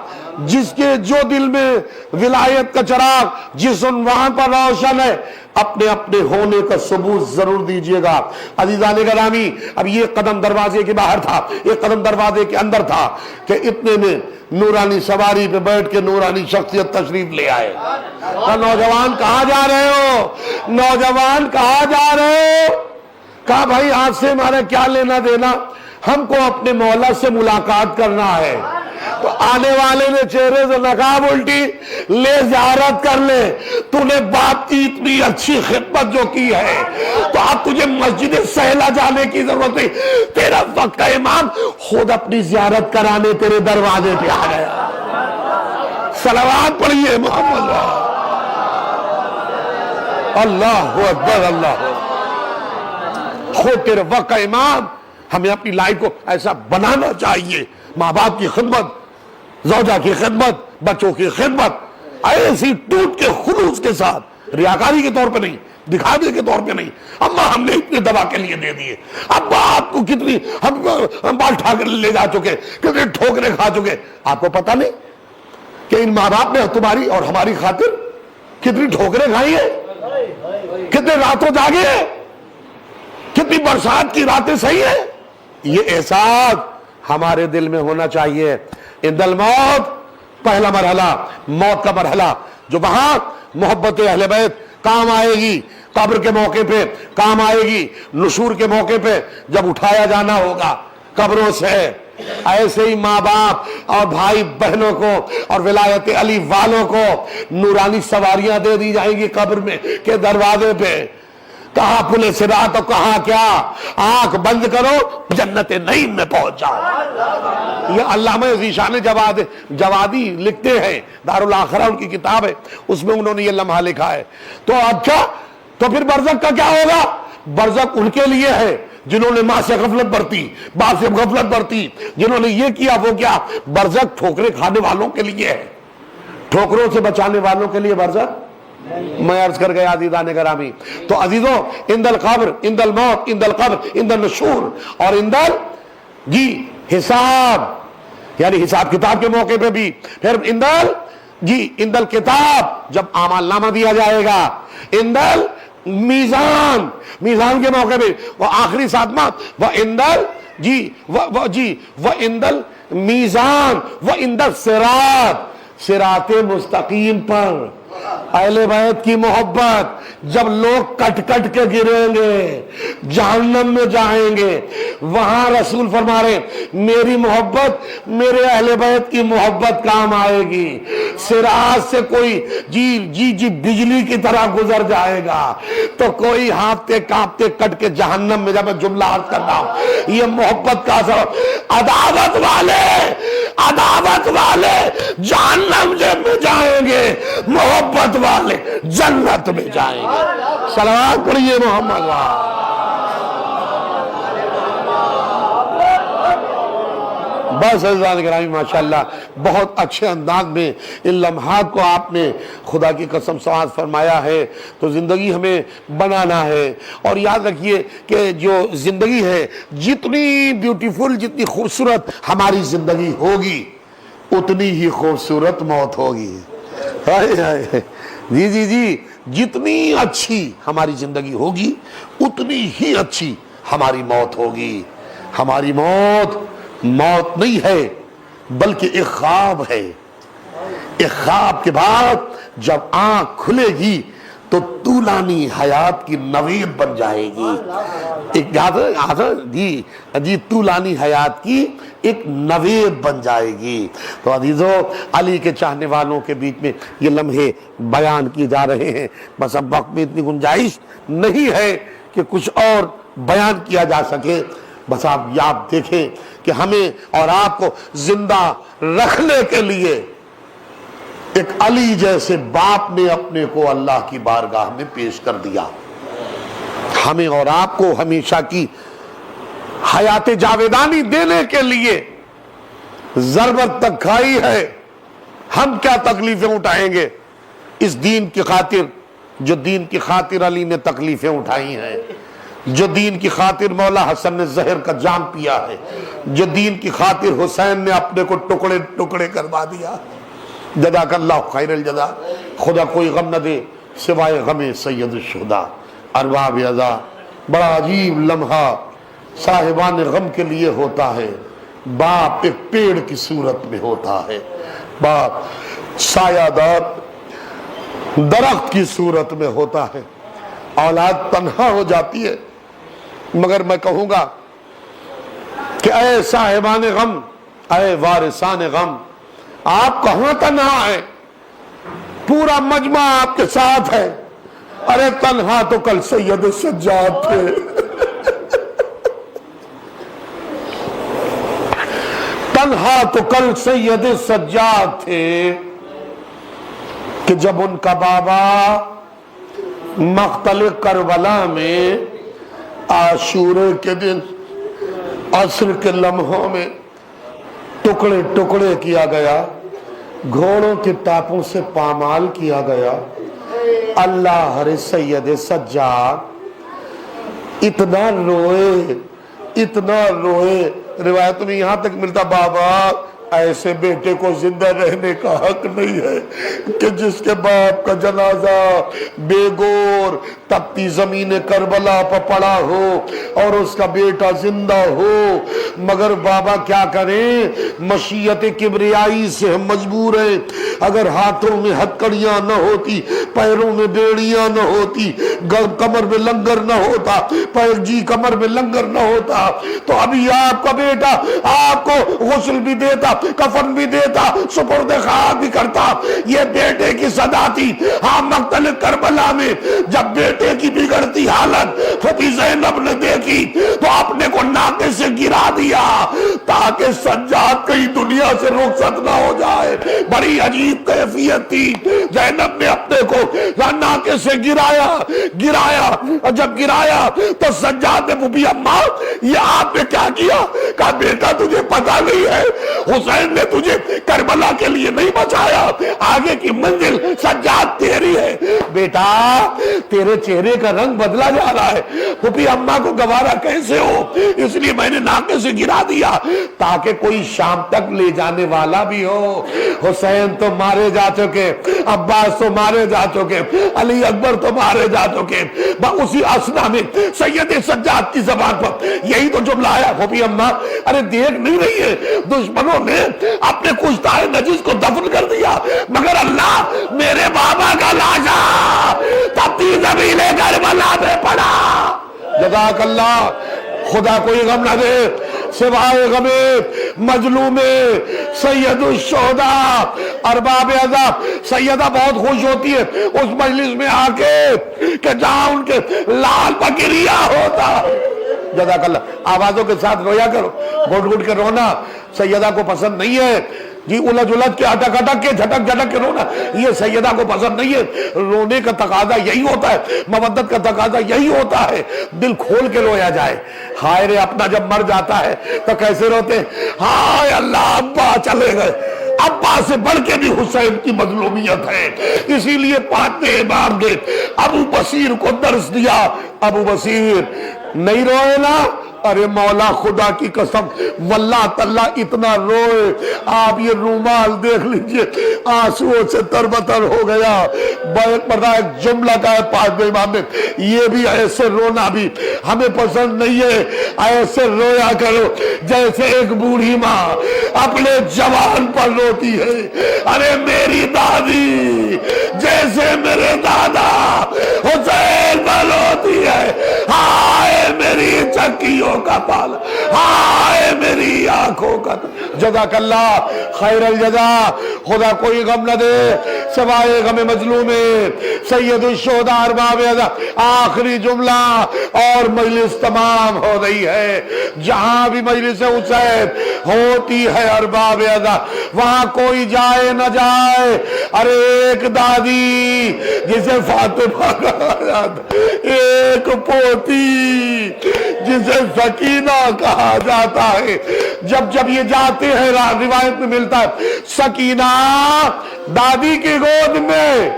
جس کے جو دل میں ولایت کا چراغ جس عنوان پر روشن ہے، اپنے اپنے ہونے کا ثبوت ضرور دیجئے گا۔ عزیزان گرامی، اب یہ قدم دروازے کے باہر تھا، ایک قدم دروازے کے اندر تھا کہ اتنے میں نورانی سواری پہ بیٹھ کے نورانی شخصیت تشریف لے آئے۔ نوجوان کہاں جا رہے ہو؟ نوجوان کہاں جا رہے ہو؟ کہا بھائی آج سے ہمارا کیا لینا دینا، ہم کو اپنے مولا سے ملاقات کرنا ہے۔ تو آنے والے نے چہرے سے نقاب الٹی، لے زیارت کر لے، تو نے باپ کی اتنی اچھی خدمت جو کی ہے تو اب تجھے مسجد سہلا جانے کی ضرورت نہیں، تیرا وقت کا امام خود اپنی زیارت کرانے تیرے دروازے پہ آ گیا۔ صلوات پڑھیے محمد اللہ اکبر، اللہ خود تیرے وقت کا امام۔ ہمیں اپنی لائف کو ایسا بنانا چاہیے، ماں باپ کی خدمت، زوجہ کی خدمت، بچوں کی خدمت ایسی ٹوٹ کے خلوص کے ساتھ، ریاکاری کے طور پہ نہیں، دکھاوے کے طور پہ نہیں۔ اما ہم نے اتنے دوا کے لیے دے دیے، ابا آپ کو کتنی ہم بال ٹھاکر لے جا چکے، کتنے ٹھوکرے کھا چکے، آپ کو پتہ نہیں کہ ان ماں باپ نے تمہاری اور ہماری خاطر کتنی ٹھوکریں کھائی ہیں، کتنے راتوں جاگے ہیں، کتنی برسات کی راتیں سہی ہیں۔ یہ احساس ہمارے دل میں ہونا چاہیے۔ عند الموت، پہلا مرحلہ موت کا مرحلہ، جو وہاں محبت اہل بیت کام آئے گی، قبر کے موقع پہ کام آئے گی، نشور کے موقع پہ جب اٹھایا جانا ہوگا قبروں سے، ایسے ہی ماں باپ اور بھائی بہنوں کو اور ولایت علی والوں کو نورانی سواریاں دے دی جائیں گی قبر میں کے دروازے پہ۔ کہاں پلے صراط اور کہاں کیا، آنکھ بند کرو جنت نعیم میں پہنچ جاؤ۔ یہ علامہ ذیشان جوادی لکھتے ہیں، دارالآخرہ ان کی کتاب ہے، اس میں انہوں نے یہ لمحہ لکھا ہے۔ تو اچھا، تو پھر برزخ کا کیا ہوگا؟ برزخ ان کے لیے ہے جنہوں نے ماں سے غفلت برتی، باپ سے غفلت برتی، جنہوں نے یہ کیا وہ کیا۔ برزخ ٹھوکرے کھانے والوں کے لیے ہے، ٹھوکروں سے بچانے والوں کے لیے برزخ میں عرض کر گیا عزیزان گرامی۔ تو عزیزوں، عند القبر، عند الموت، عند القبر، عند النشور اور عند جی حساب، یعنی حساب کتاب کے موقع پہ بھی، پھر عند الکتاب جب اعمال نامہ دیا جائے گا، عند المیزان، میزان کے موقع پہ، وہ آخری ساتمات، وہ عند عند المیزان، وہ عند الصراط، صراط مستقیم پر اہل بیت کی محبت، جب لوگ کٹ کٹ کے گریں گے جہنم میں جائیں گے، وہاں رسول فرما رہے میری محبت، میرے اہل بیت کی محبت کام آئے گی۔ صراط سے کوئی جی بجلی کی طرح گزر جائے گا تو کوئی ہانپتے کانپتے کٹ کے جہنم میں، جب میں جملہ عرض کر رہا ہوں یہ محبت کا اثر، عداوت والے جہنم میں جائیں گے، محبت والے جنت میں جائیں گے۔ صلوات پڑھیے محمد۔ بس عزیزان گرامی، ماشاءاللہ بہت اچھے انداز میں ان لمحات کو آپ نے خدا کی قسم سماعت فرمایا ہے۔ تو زندگی ہمیں بنانا ہے، اور یاد رکھیے کہ جو زندگی ہے جتنی بیوٹیفل، جتنی خوبصورت ہماری زندگی ہوگی اتنی ہی خوبصورت موت ہوگی۔ جی جتنی اچھی ہماری زندگی ہوگی اتنی ہی اچھی ہماری موت ہوگی. ہماری موت نہیں ہے بلکہ ایک خواب ہے. ایک خواب کے بعد جب آنکھ کھلے گی تو طولانی حیات کی نوید بن جائے گی. ایک جی طولانی حیات کی ایک نوید بن جائے گی. تو عزیزو، علی کے چاہنے والوں کے بیچ میں یہ لمحے بیان کیے جا رہے ہیں. بس اب وقت میں اتنی گنجائش نہیں ہے کہ کچھ اور بیان کیا جا سکے. بس آپ یاد دیکھیں کہ ہمیں اور آپ کو زندہ رکھنے کے لیے ایک علی جیسے باپ نے اپنے کو اللہ کی بارگاہ میں پیش کر دیا. ہمیں اور آپ کو ہمیشہ کی حیات جاویدانی دینے کے لیے ضرورت تک کھائی ہے. ہم کیا تکلیفیں اٹھائیں گے اس دین کی خاطر، جو دین کی خاطر علی نے تکلیفیں اٹھائی ہیں، جو دین کی خاطر مولا حسن نے زہر کا جام پیا ہے، جو دین کی خاطر حسین نے اپنے کو ٹکڑے ٹکڑے کروا دیا. جزاک اللہ خیر الجزا. خدا کوئی غم نہ دے سوائے غم سید الشہداء. ارباب عزا، بڑا عجیب لمحہ صاحبان غم کے لیے ہوتا ہے. باپ ایک پیڑ کی صورت میں ہوتا ہے، باپ سایہ دار درخت کی صورت میں ہوتا ہے. اولاد تنہا ہو جاتی ہے، مگر میں کہوں گا کہ اے صاحبان غم، اے وارثان غم، آپ کہاں تنہا ہیں؟ پورا مجمع آپ کے ساتھ ہے. ارے تنہا تو کل سید سجاد تھے. تنہا تو کل سید سجاد تھے کہ جب ان کا بابا مقتل کربلا میں عاشورے کے دن عصر کے لمحوں میں ٹکڑے ٹکڑے کیا گیا، گھوڑوں کے ٹاپوں سے پامال کیا گیا. اللہ ہر سید سجاد اتنا روئے. روایت میں یہاں تک ملتا بابا ایسے بیٹے کو زندہ رہنے کا حق نہیں ہے کہ جس کے باپ کا جنازہ بے گور تپتی زمین کربلا پر پڑا ہو اور اس کا بیٹا زندہ ہو. مگر بابا کیا کریں، مشیت کبریائی سے ہم مجبور ہیں. اگر ہاتھوں میں ہتکڑیاں نہ ہوتی، پیروں میں بیڑیاں نہ ہوتی، کمر میں لنگر نہ ہوتا، کمر میں لنگر نہ ہوتا تو ابھی آپ کا بیٹا آپ کو غسل بھی دیتا، کفن بھی دیتا، سپرد خاک بھی کرتا. یہ بیٹے کی صدا تھی. ہاں مقتل کربلا میں جب بیٹے کی بگڑتی حالت پھوپھی زینب نے دیکھی تو اپنے کو ناکے سے گرا دیا تاکہ سجاد کہیں دنیا سے رخصت نہ ہو جائے. بڑی عجیب کیفیت تھی. زینب نے اپنے کو ناکے سے گرایا اور جب گرایا تو سجاد نے پھوپھی اماں یہ آپ نے کیا کیا؟ کہا بیٹا تجھے پتا نہیں ہے حسین نے تجھے کربلا کے لیے نہیں بچایا، آگے کی منزل سجاد تیری ہے. بیٹا تیرے چہرے کا رنگ بدلا جا رہا ہے، پھوپھی اماں کو گوارا کیسے ہو، اس لیے میں نے ناکے سے گرا دیا تاکہ کوئی شام تک لے جانے والا بھی ہو. حسین تو مارے جا چکے، عباس تو مارے جا چکے، علی اکبر تو مارے جا چکے. اسی اسنا میں سید سجاد کی زبان پر یہی تو جملہ آیا، پھوپھی اماں ارے دیکھ نہیں رہی ہے دشمنوں نے اپنے کشتہ نجس کو دفن کر دیا، مگر اللہ میرے بابا کا لاشا تپتی زمین کربلا میں پڑا. جزاک اللہ. خدا کوئی غم نہ دے سوائے غم مظلوم سید الشہداء. ارباب عزا، سیدہ بہت خوش ہوتی ہے اس مجلس میں آ کے کہ جہاں ان کے لال بکریا ہوتا. جزاک اللہ. آوازوں کے ساتھ رویا کرو، گھٹ گھٹ کے رونا سیدہ کو پسند نہیں ہے. جی الجھ الجھ کے اٹک اٹک کے جھٹک جھٹک کے رونا یہ سیدہ کو پسند نہیں ہے. رونے کا تقاضا یہی ہوتا ہے، مودت کا تقاضا یہی ہوتا ہے، دل کھول کے رویا جائے. ہائے رے اپنا جب مر جاتا ہے تو کیسے روتے ہیں، ہائے اللہ ابا چلے گئے. ابا سے بڑھ کے بھی حسین کی مظلومیت ہے. اسی لیے پانچویں امام نے ابو بصیر کو درس دیا. ابو بصیر نہیں روئے نا ارے مولا خدا کی قسم واللہ تاللہ اتنا روئے، آپ یہ رومال دیکھ لیجئے آنسوؤں سے تربتر ہو گیا۔ ایک جملہ کا ہے پاک امام میں، یہ بھی ایسے رونا بھی ہمیں پسند نہیں ہے، ایسے رویا کرو جیسے ایک بوڑھی ماں اپنے جوان پر روتی ہے۔ ارے میری دادی جیسے میرے دادا حسین پر روتی ہے، ہائے میری چکیوں کا پال، ہائے میری آنکھوں کا۔ جزاک اللہ خیر الجزا، خدا کوئی غم نہ دے سوائے غم مظلوم سید الشہداء ارباب ازا۔ آخری جملہ اور مجلس تمام ہو رہی ہے، جہاں بھی مجلس حسین ہوتی ہے ارباب ازا وہاں کوئی جائے نہ جائے۔ ارے ایک دادی جسے فاطمہ کہا جاتا، ایک پوتی جسے سکینہ کہا جاتا ہے، جب جب یہ جاتے ہیں روایت میں ملتا ہے سکینہ دادی کی گود میں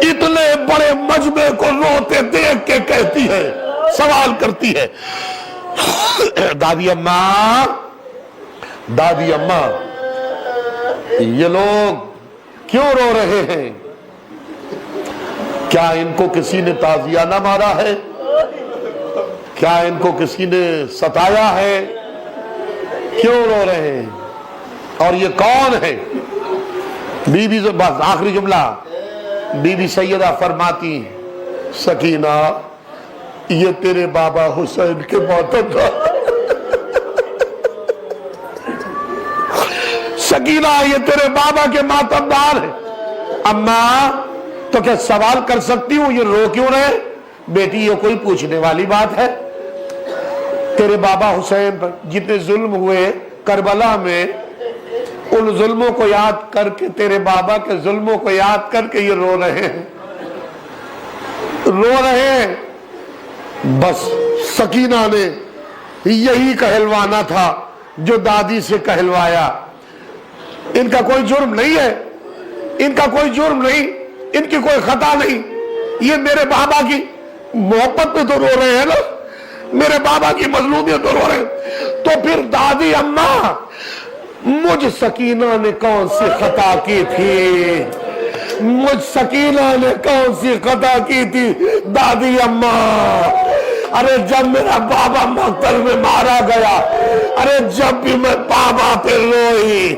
اتنے بڑے مجمع کو روتے دیکھ کے کہتی ہے، سوال کرتی ہے، دادی اماں دادی اماں یہ لوگ کیوں رو رہے ہیں؟ کیا ان کو کسی نے تعزیہ نہ مارا ہے؟ کیا ان کو کسی نے ستایا ہے؟ کیوں رو رہے ہیں؟ اور یہ کون ہے؟ بی بی بس آخری جملہ بی بی سیدہ فرماتی سکینہ یہ تیرے بابا حسین کے ماتم تھا۔ سکینہ یہ تیرے بابا کے ماتم دار ہے۔ اماں تو کیا سوال کر سکتی ہوں یہ رو کیوں رہے؟ بیٹی یہ کوئی پوچھنے والی بات ہے؟ تیرے بابا حسین پر جتنے ظلم ہوئے کربلا میں ان ظلموں کو یاد کر کے، تیرے بابا کے ظلموں کو یاد کر کے یہ رو رہے ہیں، رو رہے ہیں۔ بس سکینہ نے یہی کہلوانا تھا جو دادی سے کہلوایا۔ ان کا کوئی جرم نہیں ہے، ان کا کوئی جرم نہیں، ان کی کوئی خطا نہیں، یہ میرے بابا کی محبت میں تو رو رہے ہیں نا، میرے بابا کی مظلومیت تو رو رہے ہیں۔ تو پھر دادی اماں مجھ سکینہ نے کون سی خطا کی تھی؟ مجھ سکینہ نے کون سی خطا کی تھی دادی اماں؟ ارے جب میرا بابا مقتل میں مارا گیا، ارے جب بھی میں بابا پہ روئی،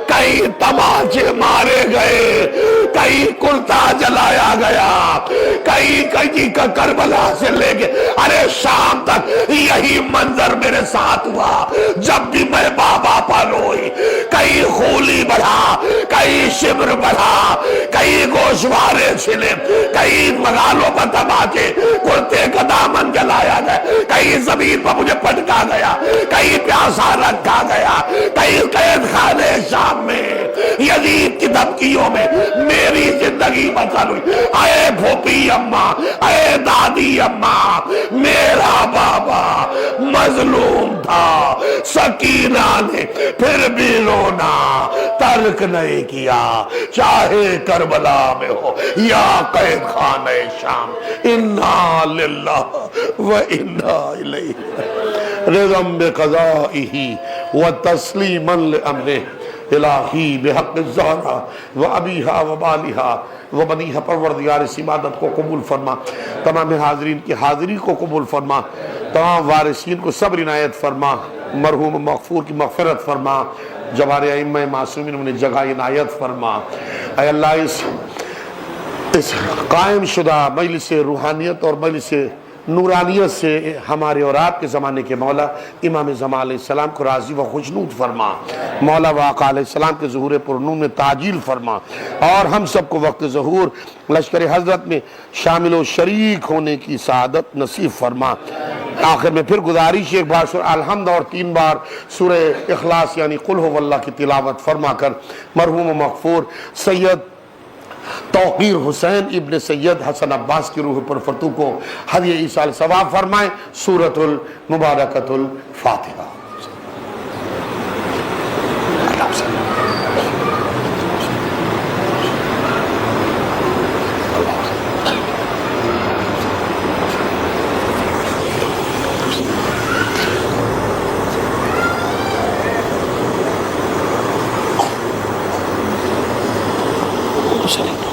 کئی تماچے مارے گئے، کئی کرتا جلایا گیا، کئی کربلا سے لے کے ارے شام تک یہی منظر میرے ساتھ ہوا۔ جب بھی میں بابا پر روئی، کئی خولی بڑھا، کئی شبر بڑھا، کئی گوشوارے چھلے، کئی مغالوں پر تماچے، کرتے کا دامن جلایا گیا، کئی زمین پر مجھے پٹکا گیا، کئی پیاسا رکھا گیا، کئی قید خانے شام میں یزید کی دھمکیوں میں میری زندگی بسر ہوئی۔ اے بھوپی اماں، اے دادی اماں، میرا بابا مظلوم تھا، سکینہ نے پھر بھی رونا ترک نہیں کیا، چاہے کربلا میں ہو یا قید خانہ شام۔ انا للہ و انا الیہ رضم بقضائہ و تسلیما لامرہ الہی بحق الزہرہ و ابیہا و بالہا و بنیہا۔ پروردگار اس عبادت کو قبول فرما، تمام حاضرین کی حاضری کو قبول فرما، تمام وارثین کو صبر عنایت فرما، مرحوم مغفور کی مغفرت فرما، جب ہمارے ائمہ معصومین انہیں جگہ عنایت فرما۔ اے اللہ اس قائم شدہ مجلس روحانیت اور مجلس نورانیت سے ہمارے اور آپ کے زمانے کے مولا امام زمان علیہ السلام کو راضی و خوشنود فرما، مولا واقع علیہ السلام کے ظہور پرنور میں تعجیل فرما، اور ہم سب کو وقت ظہور لشکر حضرت میں شامل و شریک ہونے کی سعادت نصیب فرما۔ آخر میں پھر گزارش ایک بار سورہ الحمد اور 3 بار سورہ اخلاص یعنی قل هو اللہ کی تلاوت فرما کر مرحوم و مغفور سید توقیر حسین ابن سید حسن عباس کی روح پر فتو کو ہدیہ ایصال ثواب فرمائیں۔ سورۃ المبارکۃ الفاتحہ۔ وسلم.